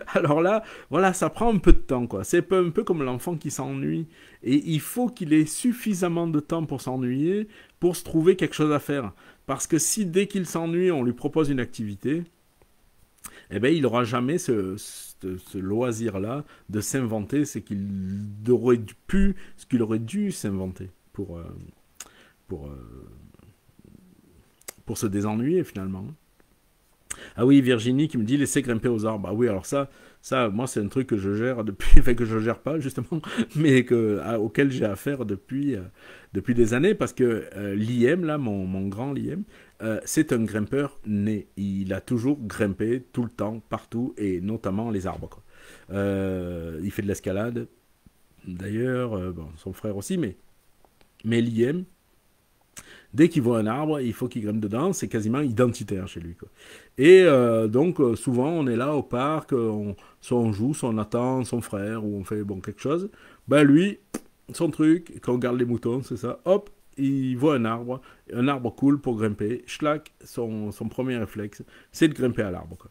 Alors là, voilà, ça prend un peu de temps, quoi. C'est un peu comme l'enfant qui s'ennuie. Et il faut qu'il ait suffisamment de temps pour s'ennuyer, pour se trouver quelque chose à faire. Parce que si dès qu'il s'ennuie, on lui propose une activité, eh ben, il n'aura jamais ce loisir-là de s'inventer ce qu'il aurait dû s'inventer pour, pour se désennuyer finalement. Ah oui, Virginie qui me dit laisser grimper aux arbres. Ah oui, alors ça moi c'est un truc que je gère depuis, enfin que je gère pas justement, mais auquel j'ai affaire depuis des années parce que l'IM, là, mon grand l'IM, c'est un grimpeur né. Il a toujours grimpé tout le temps, partout, et notamment les arbres, quoi. Il fait de l'escalade, d'ailleurs, bon, son frère aussi, mais l'IM, dès qu'il voit un arbre, il faut qu'il grimpe dedans, c'est quasiment identitaire chez lui, quoi. Et donc, souvent, on est là au parc, soit on joue, soit on attend son frère, ou on fait bon, quelque chose. Ben lui, son truc, quand on regarde les moutons, c'est ça, hop, il voit un arbre cool pour grimper, schlac, son premier réflexe, c'est de grimper à l'arbre, quoi.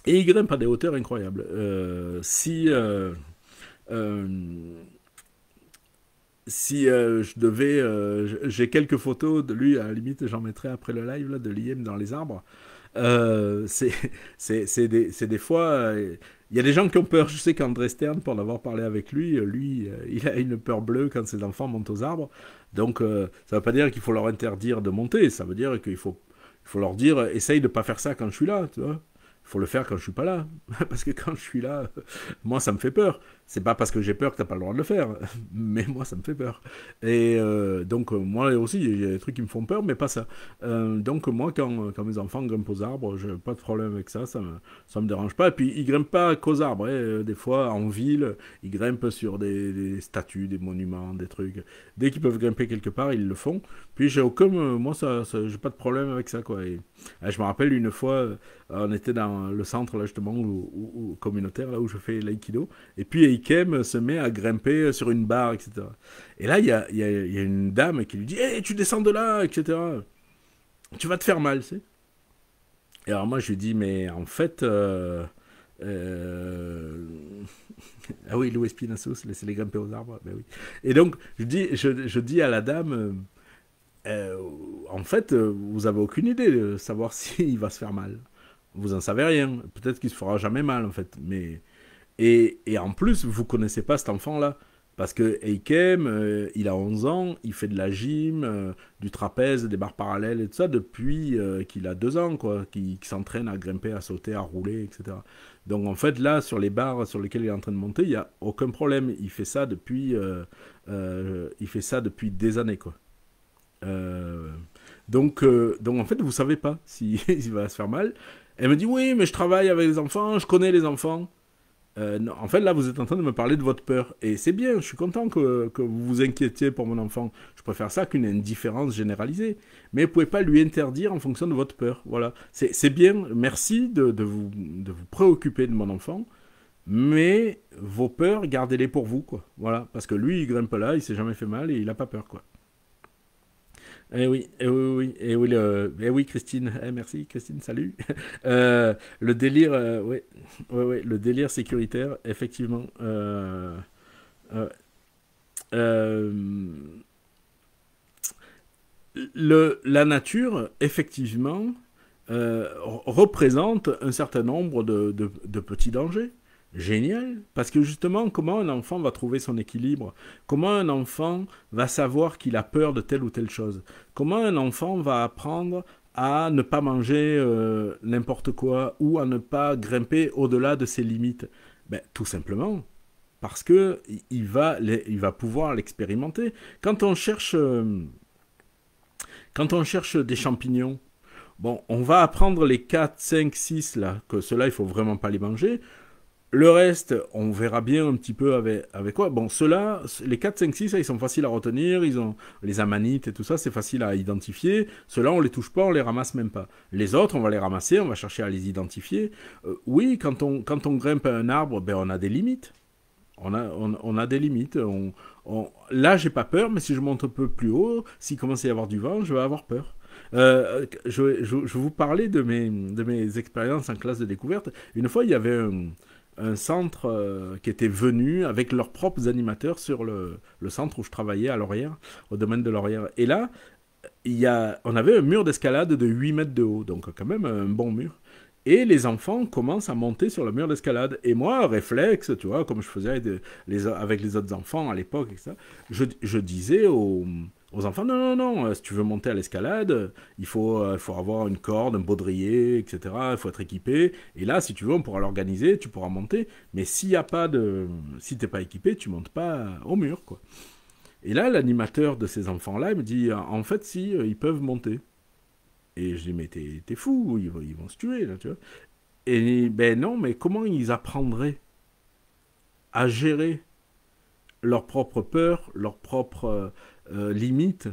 Et il grimpe à des hauteurs incroyables. Euh, si je devais, j'ai quelques photos de lui, à la limite j'en mettrai après le live là, de l'IM dans les arbres. Euh, c'est c'est des fois, il y a des gens qui ont peur. Je sais qu'André Stern, pour en avoir parlé avec lui, il a une peur bleue quand ses enfants montent aux arbres. Donc ça ne veut pas dire qu'il faut leur interdire de monter, ça veut dire il faut leur dire, essaye de ne pas faire ça quand je suis là, tu vois. Il faut le faire quand je suis pas là. Parce que quand je suis là, moi, ça me fait peur. C'est pas parce que j'ai peur que t'as pas le droit de le faire. Mais moi, ça me fait peur. Et donc, moi aussi, il y a des trucs qui me font peur, mais pas ça. Donc, moi, quand mes enfants grimpent aux arbres, j'ai pas de problème avec ça. Ça me dérange pas. Et puis, ils grimpent pas qu'aux arbres. Hein. Des fois, en ville, ils grimpent sur des statues, des monuments, des trucs. Dès qu'ils peuvent grimper quelque part, ils le font. Puis, j'ai aucun. Moi, j'ai pas de problème avec ça, quoi. Et, je me rappelle une fois, on était dans le centre là justement communautaire là où je fais l'aïkido et puis Eikem se met à grimper sur une barre, etc. Et là il y a une dame qui lui dit hey, tu descends de là, etc. Tu vas te faire mal, tu sais. Et alors moi je lui dis mais en fait euh, ah oui, Louis Espinasso se laisser les grimper aux arbres, ben oui. Et donc je dis à la dame en fait vous avez aucune idée de savoir s'il va se faire mal. Vous en savez rien. Peut-être qu'il se fera jamais mal, en fait. Et en plus, vous connaissez pas cet enfant-là. Parce que Eikem, il a 11 ans, il fait de la gym, du trapèze, des barres parallèles et tout ça depuis qu'il a 2 ans, quoi. Qui s'entraîne à grimper, à sauter, à rouler, etc. Donc en fait, là, sur les barres sur lesquelles il est en train de monter, il n'y a aucun problème. Il fait ça depuis des années, quoi. Euh, donc en fait, vous savez pas si il va se faire mal. Elle me dit oui, mais je travaille avec les enfants, je connais les enfants. Non, en fait, là, vous êtes en train de me parler de votre peur. Et c'est bien, je suis content que vous vous inquiétiez pour mon enfant. Je préfère ça qu'une indifférence généralisée. Mais vous pouvez pas lui interdire en fonction de votre peur. Voilà. C'est bien, merci de vous préoccuper de mon enfant. Mais vos peurs, gardez-les pour vous, quoi. Voilà. Parce que lui, il grimpe là, il s'est jamais fait mal et il a pas peur, quoi. Eh oui, Christine. Merci, Christine, salut. Le délire, le délire sécuritaire, effectivement. Euh, euh, la nature, effectivement, représente un certain nombre de petits dangers. Génial, parce que justement, comment un enfant va trouver son équilibre? Comment un enfant va savoir qu'il a peur de telle ou telle chose? Comment un enfant va apprendre à ne pas manger n'importe quoi ou à ne pas grimper au-delà de ses limites? Ben, tout simplement parce que il va pouvoir l'expérimenter. Quand on cherche des champignons, bon, on va apprendre les 4, 5, 6 là, que ceux-là, il faut vraiment pas les manger. Le reste, on verra bien un petit peu avec quoi. Bon, ceux-là, les 4, 5, 6, ils sont faciles à retenir. Ils ont les amanites et tout ça, c'est facile à identifier. Ceux-là, on les touche pas, on les ramasse même pas. Les autres, on va les ramasser, on va chercher à les identifier. Oui, quand on grimpe à un arbre, ben, on a des limites. On a des limites. Là, j'ai pas peur, mais si je monte un peu plus haut, s'il commence à y avoir du vent, je vais avoir peur. Je vous parlais de mes expériences en classe de découverte. Une fois, il y avait un centre qui était venu avec leurs propres animateurs sur le centre où je travaillais à Laurière, au domaine de Laurière. Et là, on avait un mur d'escalade de 8 mètres de haut, donc quand même un bon mur. Et les enfants commencent à monter sur le mur d'escalade. Et moi, réflexe, tu vois, comme je faisais avec les autres enfants à l'époque, et ça, je disais aux enfants, non, non, non, si tu veux monter à l'escalade, il faut avoir une corde, un baudrier, etc. Il faut être équipé. Et là, si tu veux, on pourra l'organiser, tu pourras monter. Mais si t'es pas équipé, tu montes pas au mur, quoi. Et là, l'animateur de ces enfants-là, il me dit, en fait, si, ils peuvent monter. Et je dis, mais t'es fou, ils vont se tuer, là, tu vois. Et ben non, mais comment ils apprendraient à gérer leurs propres peurs, leurs propres limites,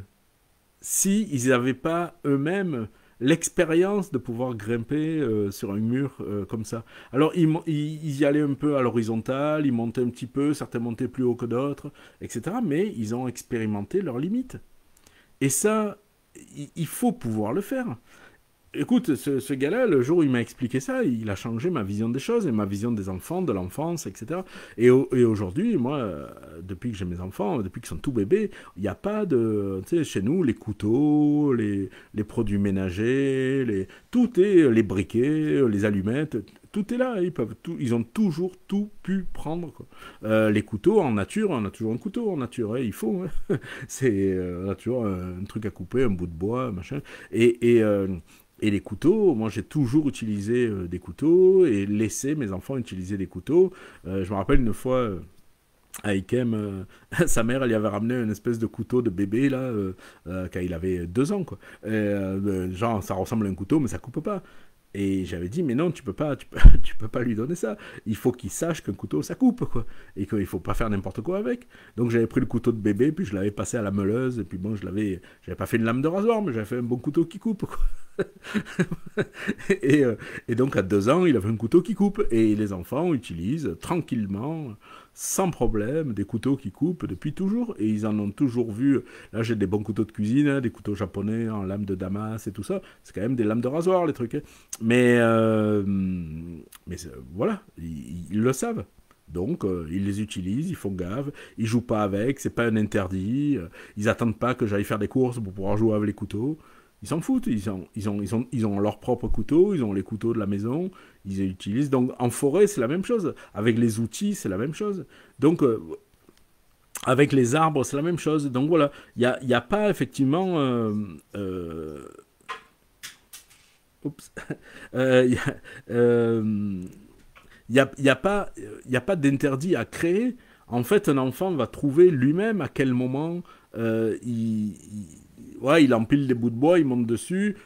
si ils n'avaient pas eux-mêmes l'expérience de pouvoir grimper sur un mur comme ça. Alors ils y allaient un peu à l'horizontale, ils montaient un petit peu, certains montaient plus haut que d'autres, etc. Mais ils ont expérimenté leurs limites. Et ça, il faut pouvoir le faire. Écoute, ce gars-là, le jour où il m'a expliqué ça, il a changé ma vision des choses et ma vision des enfants, de l'enfance, etc. Et aujourd'hui, moi, depuis que j'ai mes enfants, depuis qu'ils sont tout bébés, il n'y a pas de... Tu sais, chez nous, les couteaux, les produits ménagers, tout est... Les briquets, les allumettes, tout est là. Ils ont toujours tout pu prendre, quoi. Les couteaux, en nature, on a toujours un couteau en nature, hein, il faut. Hein. On a toujours un truc à couper, un bout de bois, machin. Et les couteaux, moi j'ai toujours utilisé des couteaux et laissé mes enfants utiliser des couteaux. Je me rappelle une fois à Ikem, sa mère elle lui avait ramené une espèce de couteau de bébé là, quand il avait 2 ans quoi. Genre ça ressemble à un couteau mais ça coupe pas. Et j'avais dit, mais non, tu peux pas lui donner ça. Il faut qu'il sache qu'un couteau, ça coupe, quoi. Et qu'il faut pas faire n'importe quoi avec. Donc j'avais pris le couteau de bébé, puis je l'avais passé à la meuleuse, et puis bon, j'avais pas fait une lame de rasoir, mais j'avais fait un bon couteau qui coupe, quoi. et, euh, et donc à 2 ans, il avait un couteau qui coupe. Et les enfants utilisent tranquillement, sans problème, des couteaux qui coupent depuis toujours. Et ils en ont toujours vu. Là, j'ai des bons couteaux de cuisine, hein, des couteaux japonais en lame de Damas et tout ça. C'est quand même des lames de rasoir, les trucs. Hein. Mais voilà, ils le savent. Donc, ils les utilisent, ils font gaffe, ils jouent pas avec, c'est pas un interdit. Ils attendent pas que j'aille faire des courses pour pouvoir jouer avec les couteaux. Ils s'en foutent, ils ont leur propre couteau, ils ont les couteaux de la maison, ils les utilisent. Donc, en forêt, c'est la même chose. Avec les outils, c'est la même chose. Donc, avec les arbres, c'est la même chose. Donc, voilà, il y a pas effectivement... oups. Il y a, y a pas d'interdit à créer. En fait, un enfant va trouver lui-même à quel moment ouais, il empile des bouts de bois, il monte dessus.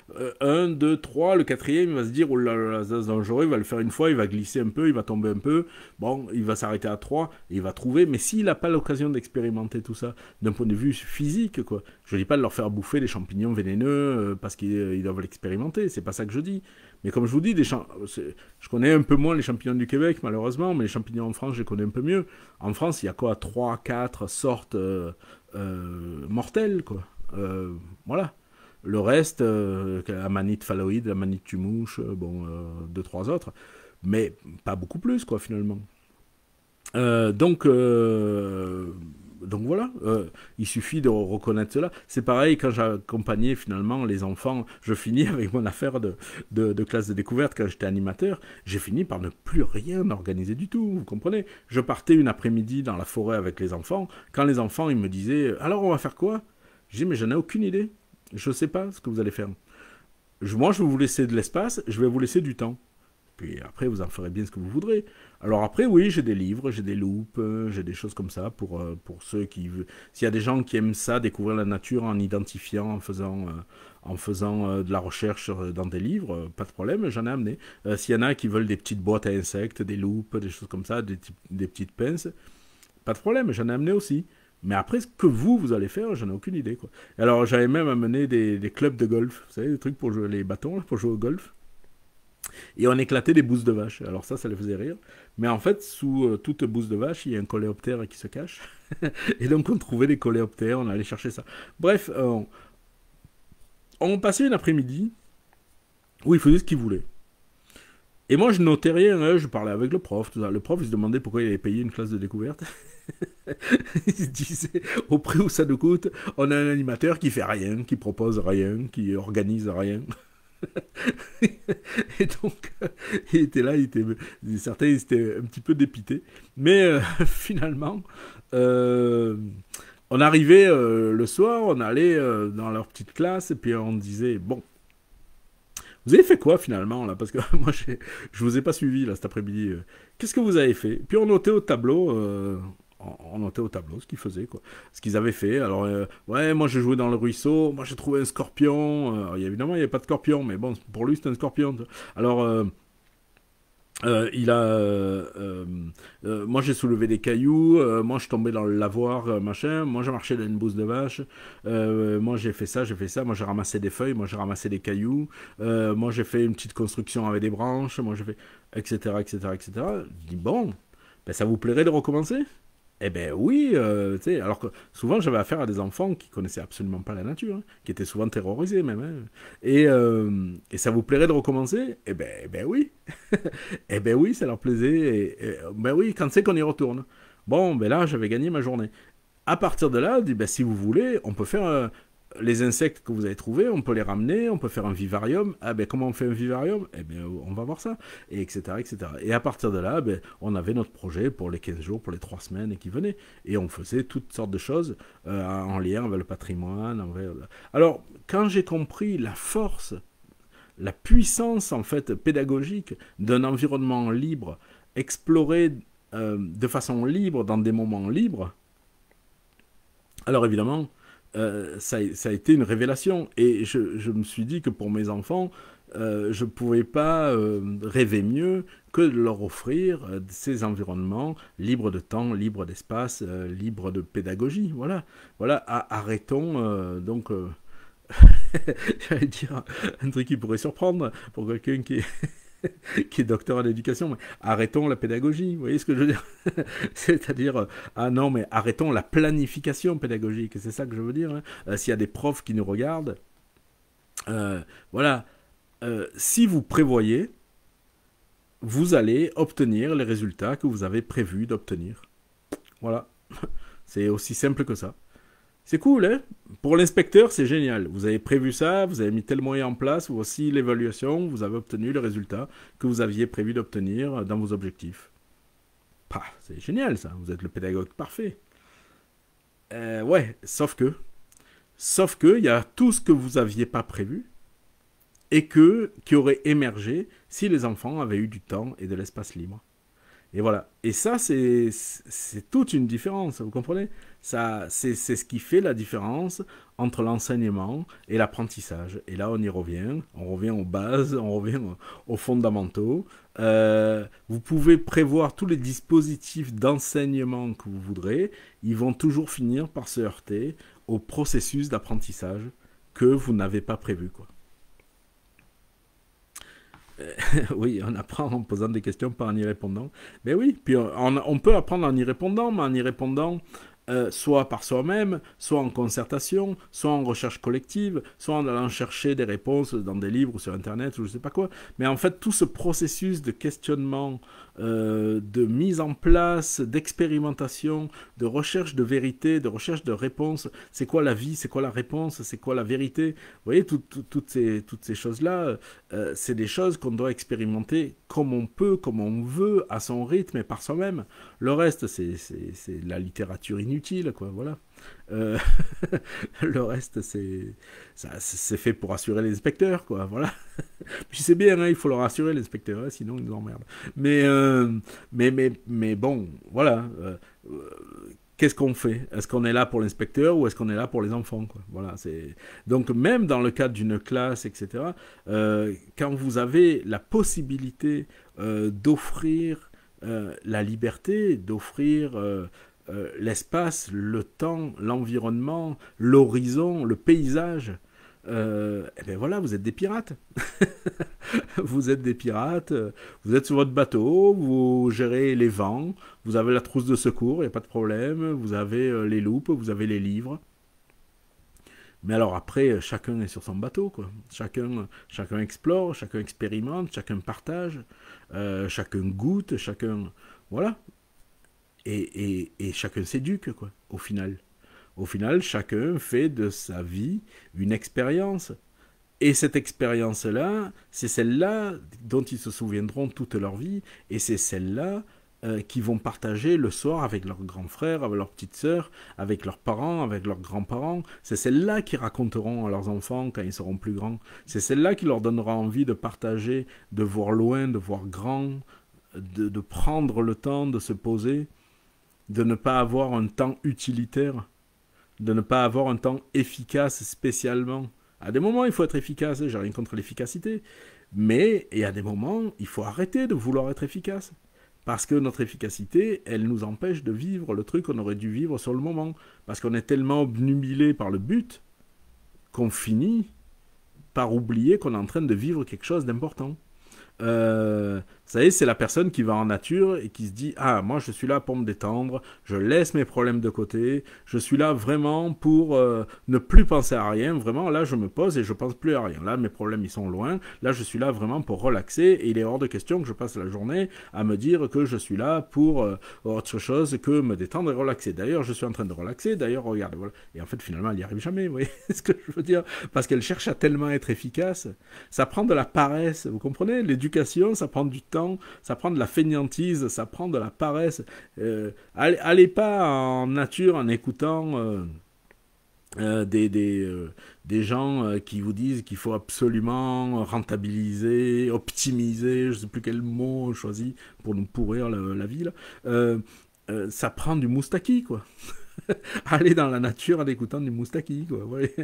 Un, deux, trois, le quatrième, il va se dire, oh là là, ça c'est dangereux, il va le faire une fois, il va glisser un peu, il va tomber un peu. Bon, il va s'arrêter à trois, et il va trouver. Mais s'il n'a pas l'occasion d'expérimenter tout ça, d'un point de vue physique, quoi, je dis pas de leur faire bouffer des champignons vénéneux parce qu'ils doivent l'expérimenter, c'est pas ça que je dis. Mais comme je vous dis, je connais un peu moins les champignons du Québec, malheureusement, mais les champignons en France, je les connais un peu mieux. En France, il y a quoi, 3, 4 sortes mortelles, quoi. Voilà. Le reste, amanite phalloïde, amanite tumouche, bon, deux, trois autres, mais pas beaucoup plus, quoi, finalement. Euh, donc, euh, donc voilà, il suffit de reconnaître cela. C'est pareil quand j'accompagnais finalement les enfants, je finis avec mon affaire de classe de découverte quand j'étais animateur, j'ai fini par ne plus rien organiser du tout, vous comprenez. Je partais une après-midi dans la forêt avec les enfants, quand les enfants ils me disaient «Alors on va faire quoi?» Je dis «Mais j'en ai aucune idée, je sais pas ce que vous allez faire. Moi je vais vous laisser de l'espace, je vais vous laisser du temps. Puis après, vous en ferez bien ce que vous voudrez. Alors après, oui, j'ai des livres, j'ai des loupes, j'ai des choses comme ça pour ceux qui... S'il y a des gens qui aiment ça, découvrir la nature en identifiant, en faisant de la recherche dans des livres, pas de problème, j'en ai amené. S'il y en a qui veulent des petites boîtes à insectes, des loupes, des choses comme ça, des petites pinces, pas de problème, j'en ai amené aussi. Mais après, ce que vous allez faire, j'en ai aucune idée, quoi. Alors, j'avais même amené des clubs de golf, vous savez, des trucs pour jouer les bâtons, là, pour jouer au golf. Et on éclatait des bousses de vache. Alors ça les faisait rire. Mais en fait, sous toute bouse de vache, il y a un coléoptère qui se cache. Et donc on trouvait des coléoptères, on allait chercher ça. Bref, on passait une après-midi où il faisait ce qu'il voulait. Et moi, je notais rien, hein, je parlais avec le prof, tout ça. Le prof, il se demandait pourquoi il avait payé une classe de découverte. Il se disait, au prix où ça nous coûte, on a un animateur qui fait rien, qui propose rien, qui organise rien. Et donc, il était là, certains ils étaient un petit peu dépités. Mais finalement, euh, on arrivait le soir, on allait dans leur petite classe, et puis on disait, bon, vous avez fait quoi finalement là? Parce que moi, je vous ai pas suivi là cet après-midi. Qu'est-ce que vous avez fait? Puis on notait au tableau. On notait au tableau ce qu'ils faisaient, quoi. Ce qu'ils avaient fait. Alors, ouais, moi j'ai joué dans le ruisseau, moi j'ai trouvé un scorpion. Évidemment, il n'y avait pas de scorpion, mais bon, pour lui c'était un scorpion. Alors, moi j'ai soulevé des cailloux, moi je tombais dans le lavoir, machin, moi j'ai marché dans une bouse de vache, moi j'ai fait ça, moi j'ai ramassé des feuilles, moi j'ai ramassé des cailloux, moi j'ai fait une petite construction avec des branches, moi j'ai fait, etc., etc., etc. Je dis, bon, ben, ça vous plairait de recommencer? Eh ben oui, tu sais, alors que souvent j'avais affaire à des enfants qui connaissaient absolument pas la nature, hein, qui étaient souvent terrorisés même, hein. Et ça vous plairait de recommencer? Eh ben oui. Eh ben oui, ça leur plaisait. Ben oui, quand c'est qu'on y retourne? Bon, ben là, j'avais gagné ma journée. À partir de là, on dit, ben, si vous voulez, on peut faire les insectes que vous avez trouvés, on peut les ramener, on peut faire un vivarium. Ah ben comment on fait un vivarium? Eh ben on va voir ça, et etc., etc. Et à partir de là, ben, on avait notre projet pour les 15 jours, pour les 3 semaines qui venaient. Et on faisait toutes sortes de choses en lien avec le patrimoine. Alors, quand j'ai compris la force, la puissance en fait pédagogique d'un environnement libre, exploré de façon libre dans des moments libres, alors évidemment, ça a été une révélation. Et je me suis dit que pour mes enfants, je ne pouvais pas rêver mieux que de leur offrir ces environnements libres de temps, libres d'espace, libres de pédagogie. Voilà, voilà. Arrêtons donc. J'allais dire un truc qui pourrait surprendre pour quelqu'un qui est docteur en éducation, mais arrêtons la pédagogie, vous voyez ce que je veux dire? C'est-à-dire, ah non, mais arrêtons la planification pédagogique, c'est ça que je veux dire, hein. S'il y a des profs qui nous regardent, voilà, si vous prévoyez, vous allez obtenir les résultats que vous avez prévu d'obtenir. Voilà, c'est aussi simple que ça. C'est cool, hein? Pour l'inspecteur, c'est génial. Vous avez prévu ça, vous avez mis tel moyen en place, voici l'évaluation, vous avez obtenu le résultat que vous aviez prévu d'obtenir dans vos objectifs. Pah, c'est génial ça, vous êtes le pédagogue parfait. Ouais, sauf que, il y a tout ce que vous aviez pas prévu et qui aurait émergé si les enfants avaient eu du temps et de l'espace libre. Et voilà. Et ça, c'est toute une différence, vous comprenez? Ça, c'est ce qui fait la différence entre l'enseignement et l'apprentissage. Et là, on revient aux bases, on revient aux fondamentaux. Vous pouvez prévoir tous les dispositifs d'enseignement que vous voudrez, ils vont toujours finir par se heurter au processus d'apprentissage que vous n'avez pas prévu, quoi. Oui, on apprend en posant des questions, pas en y répondant. Mais oui, puis on peut apprendre en y répondant, mais en y répondant soit par soi-même, soit en concertation, soit en recherche collective, soit en allant chercher des réponses dans des livres ou sur Internet ou je sais pas quoi. Mais en fait, tout ce processus de questionnement, de mise en place, d'expérimentation, de recherche de vérité, de recherche de réponse, c'est quoi la vie, c'est quoi la réponse, c'est quoi la vérité. Vous voyez, toutes ces choses-là, c'est des choses qu'on doit expérimenter comme on peut, comme on veut, à son rythme et par soi-même. Le reste, c'est la littérature inutile, quoi, voilà. Euh, le reste, c'est fait pour assurer les inspecteurs, quoi, voilà. Puis c'est bien, hein, il faut leur assurer les inspecteurs, hein, sinon ils nous emmerdent. Mais, mais bon, voilà. Qu'est-ce qu'on fait? Est-ce qu'on est là pour l'inspecteur ou est-ce qu'on est là pour les enfants, quoi? Voilà, c'est... Donc même dans le cadre d'une classe, etc., quand vous avez la possibilité d'offrir la liberté, d'offrir l'espace, le temps, l'environnement, l'horizon, le paysage, et bien voilà, vous êtes des pirates. Vous êtes des pirates, vous êtes sur votre bateau, vous gérez les vents, vous avez la trousse de secours, il n'y a pas de problème, vous avez les loupes, vous avez les livres. Mais alors après, chacun est sur son bateau, quoi. Chacun explore, chacun expérimente, chacun partage, chacun goûte, chacun... Voilà. Et chacun s'éduque, quoi, au final. Au final, chacun fait de sa vie une expérience. Et cette expérience-là, c'est celle-là dont ils se souviendront toute leur vie, et c'est celle-là qu'ils vont partager le soir avec leurs grands frères, avec leurs petites sœurs, avec leurs parents, avec leurs grands-parents. C'est celle-là qu'ils raconteront à leurs enfants quand ils seront plus grands. C'est celle-là qui leur donnera envie de partager, de voir loin, de voir grand, de prendre le temps de se poser, de ne pas avoir un temps utilitaire, de ne pas avoir un temps efficace spécialement. À des moments, il faut être efficace, j'ai rien contre l'efficacité, mais et à des moments, il faut arrêter de vouloir être efficace. Parce que notre efficacité, elle nous empêche de vivre le truc qu'on aurait dû vivre sur le moment. Parce qu'on est tellement obnubilé par le but qu'on finit par oublier qu'on est en train de vivre quelque chose d'important. Vous savez, c'est la personne qui va en nature et qui se dit ah, moi je suis là pour me détendre, je laisse mes problèmes de côté, je suis là vraiment pour ne plus penser à rien, vraiment là je me pose et je pense plus à rien. Là mes problèmes ils sont loin, là je suis là vraiment pour relaxer et il est hors de question que je passe la journée à me dire que je suis là pour autre chose que me détendre et relaxer. D'ailleurs, je suis en train de relaxer, d'ailleurs, regardez, voilà. Et en fait, finalement, elle n'y arrive jamais, vous voyez ce que je veux dire? Parce qu'elle cherche à tellement être efficace. Ça prend de la paresse, vous comprenez? L'éducation, ça prend du temps, ça prend de la fainéantise, ça prend de la paresse. Allez pas en nature en écoutant des gens qui vous disent qu'il faut absolument rentabiliser, optimiser, je ne sais plus quel mot choisi pour nous pourrir la vie, là. Ça prend du moustaki, quoi. Aller dans la nature en écoutant du moustaki, quoi. Ouais,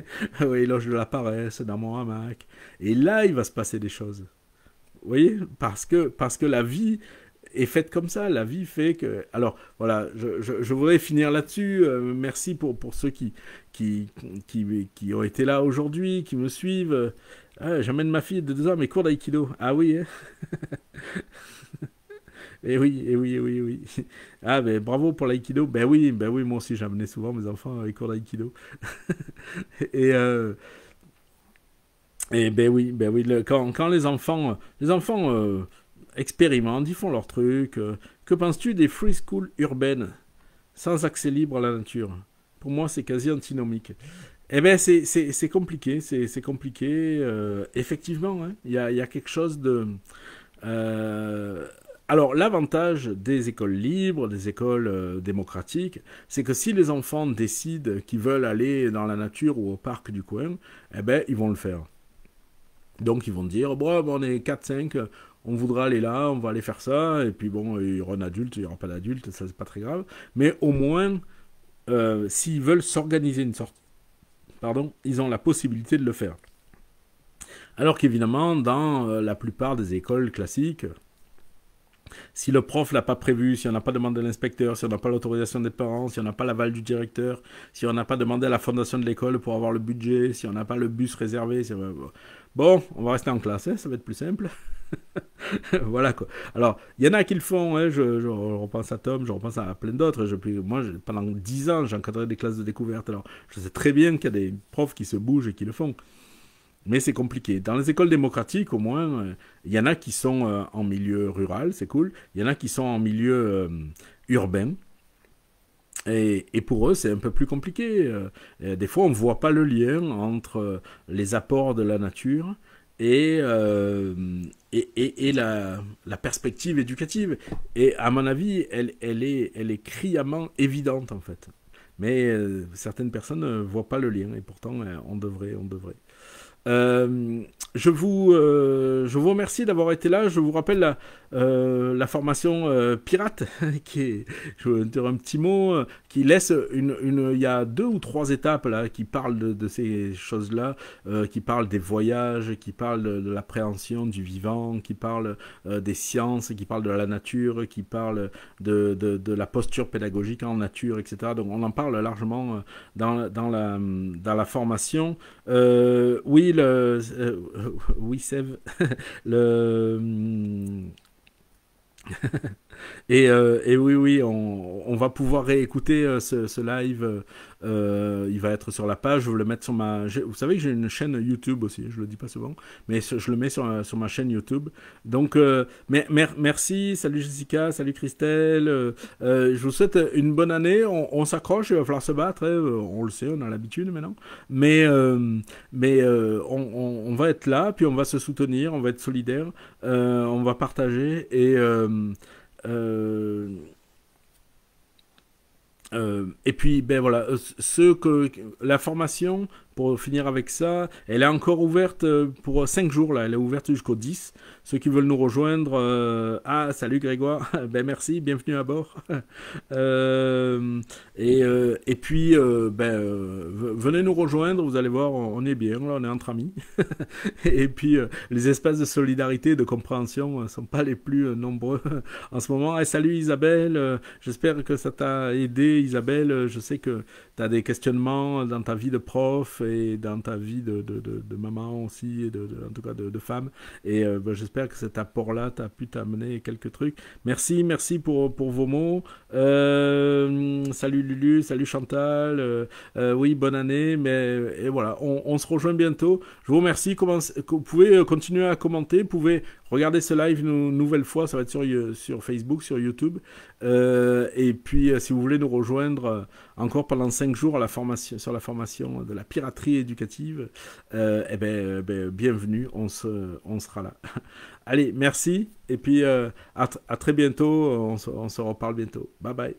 ouais, loge de la paresse dans mon hamac. Et là, il va se passer des choses. Vous voyez, parce que la vie est faite comme ça. La vie fait que... Alors, voilà, je voudrais finir là-dessus. Merci pour ceux qui, qui ont été là aujourd'hui, qui me suivent. Ah, j'emmène ma fille de 2 ans à mes cours d'aïkido. Ah oui, hein. Eh oui, eh oui, eh oui, eh oui. Ah, ben bravo pour l'aïkido. Ben oui, moi aussi j'amenais souvent mes enfants à les cours d'aïkido. Et, et ben oui, quand les enfants expérimentent, ils font leur truc. Que penses-tu des free schools urbaines sans accès libre à la nature? Pour moi, c'est quasi antinomique. Eh ben, c'est compliqué, c'est compliqué. Effectivement, hein, il y a quelque chose de... euh, alors, l'avantage des écoles libres, des écoles démocratiques, c'est que si les enfants décident qu'ils veulent aller dans la nature ou au parc du coin, eh ben, ils vont le faire. Donc ils vont dire, bon, on est 4-5, on voudra aller là, on va aller faire ça, et puis bon, il y aura un adulte, il n'y aura pas d'adulte, ça c'est pas très grave. Mais au moins, s'ils veulent s'organiser une sorte, pardon, ils ont la possibilité de le faire. Alors qu'évidemment, dans la plupart des écoles classiques, si le prof l'a pas prévu, si on n'a pas demandé à l'inspecteur, si on n'a pas l'autorisation des parents, si on n'a pas l'aval du directeur, si on n'a pas demandé à la fondation de l'école pour avoir le budget, si on n'a pas le bus réservé, bon, on va rester en classe, hein, ça va être plus simple. Voilà quoi. Alors, il y en a qui le font, hein, je repense à Tom, je repense à plein d'autres. Moi, pendant 10 ans, j'ai encadré des classes de découverte. Alors, je sais très bien qu'il y a des profs qui se bougent et qui le font. Mais c'est compliqué. Dans les écoles démocratiques, au moins, il y en a qui sont en milieu rural, c'est cool. Il y en a qui sont en milieu urbain. Et pour eux, c'est un peu plus compliqué. Des fois, on ne voit pas le lien entre les apports de la nature et, et la perspective éducative. Et à mon avis, elle est criamment évidente, en fait. Mais certaines personnes ne voient pas le lien, et pourtant, on devrait, on devrait. Euh, je vous remercie d'avoir été là. Je vous rappelle la formation pirate, qui est, je vais dire un petit mot, qui laisse il y a 2 ou 3 étapes là, qui parlent de ces choses-là, qui parlent des voyages, qui parlent de l'appréhension du vivant, qui parlent des sciences, qui parlent de la nature, qui parlent de la posture pédagogique en nature, etc. Donc on en parle largement dans la formation. Oui, oui, Sève, le, et oui, oui, on va pouvoir réécouter ce live. Il va être sur la page. Je vais le mettre sur ma. Vous savez que j'ai une chaîne YouTube aussi. Je le dis pas souvent, mais je le mets sur ma chaîne YouTube. Donc, merci. Salut Jessica. Salut Christelle. Je vous souhaite une bonne année. On s'accroche. Il va falloir se battre. Hein. On le sait. On a l'habitude maintenant. Mais on va être là. Puis on va se soutenir. On va être solidaires. On va partager euh, et puis, ben voilà, la formation, pour finir avec ça, elle est encore ouverte pour 5 jours, là, elle est ouverte jusqu'au 10. Ceux qui veulent nous rejoindre, salut Grégoire, ben merci, bienvenue à bord. Et puis, venez nous rejoindre, vous allez voir, on est bien, là, on est entre amis. Et puis, les espaces de solidarité et de compréhension ne sont pas les plus nombreux en ce moment. Salut Isabelle, j'espère que ça t'a aidé Isabelle. Je sais que tu as des questionnements dans ta vie de prof et dans ta vie de maman aussi, et en tout cas de femme. Et j'espère que cet apport-là t'a pu t'amener quelques trucs. Merci, merci pour vos mots. Salut Lulu, salut Chantal. Oui, bonne année. Et voilà, on se rejoint bientôt. Je vous remercie. Vous pouvez continuer à commenter. Vous pouvez regarder ce live une nouvelle fois. Ça va être sur Facebook, sur YouTube. Et puis, si vous voulez nous rejoindre encore pendant 5 jours sur la formation de la piraterie éducative, bienvenue, on sera là. Allez, merci, et puis à très bientôt, on se reparle bientôt. Bye bye.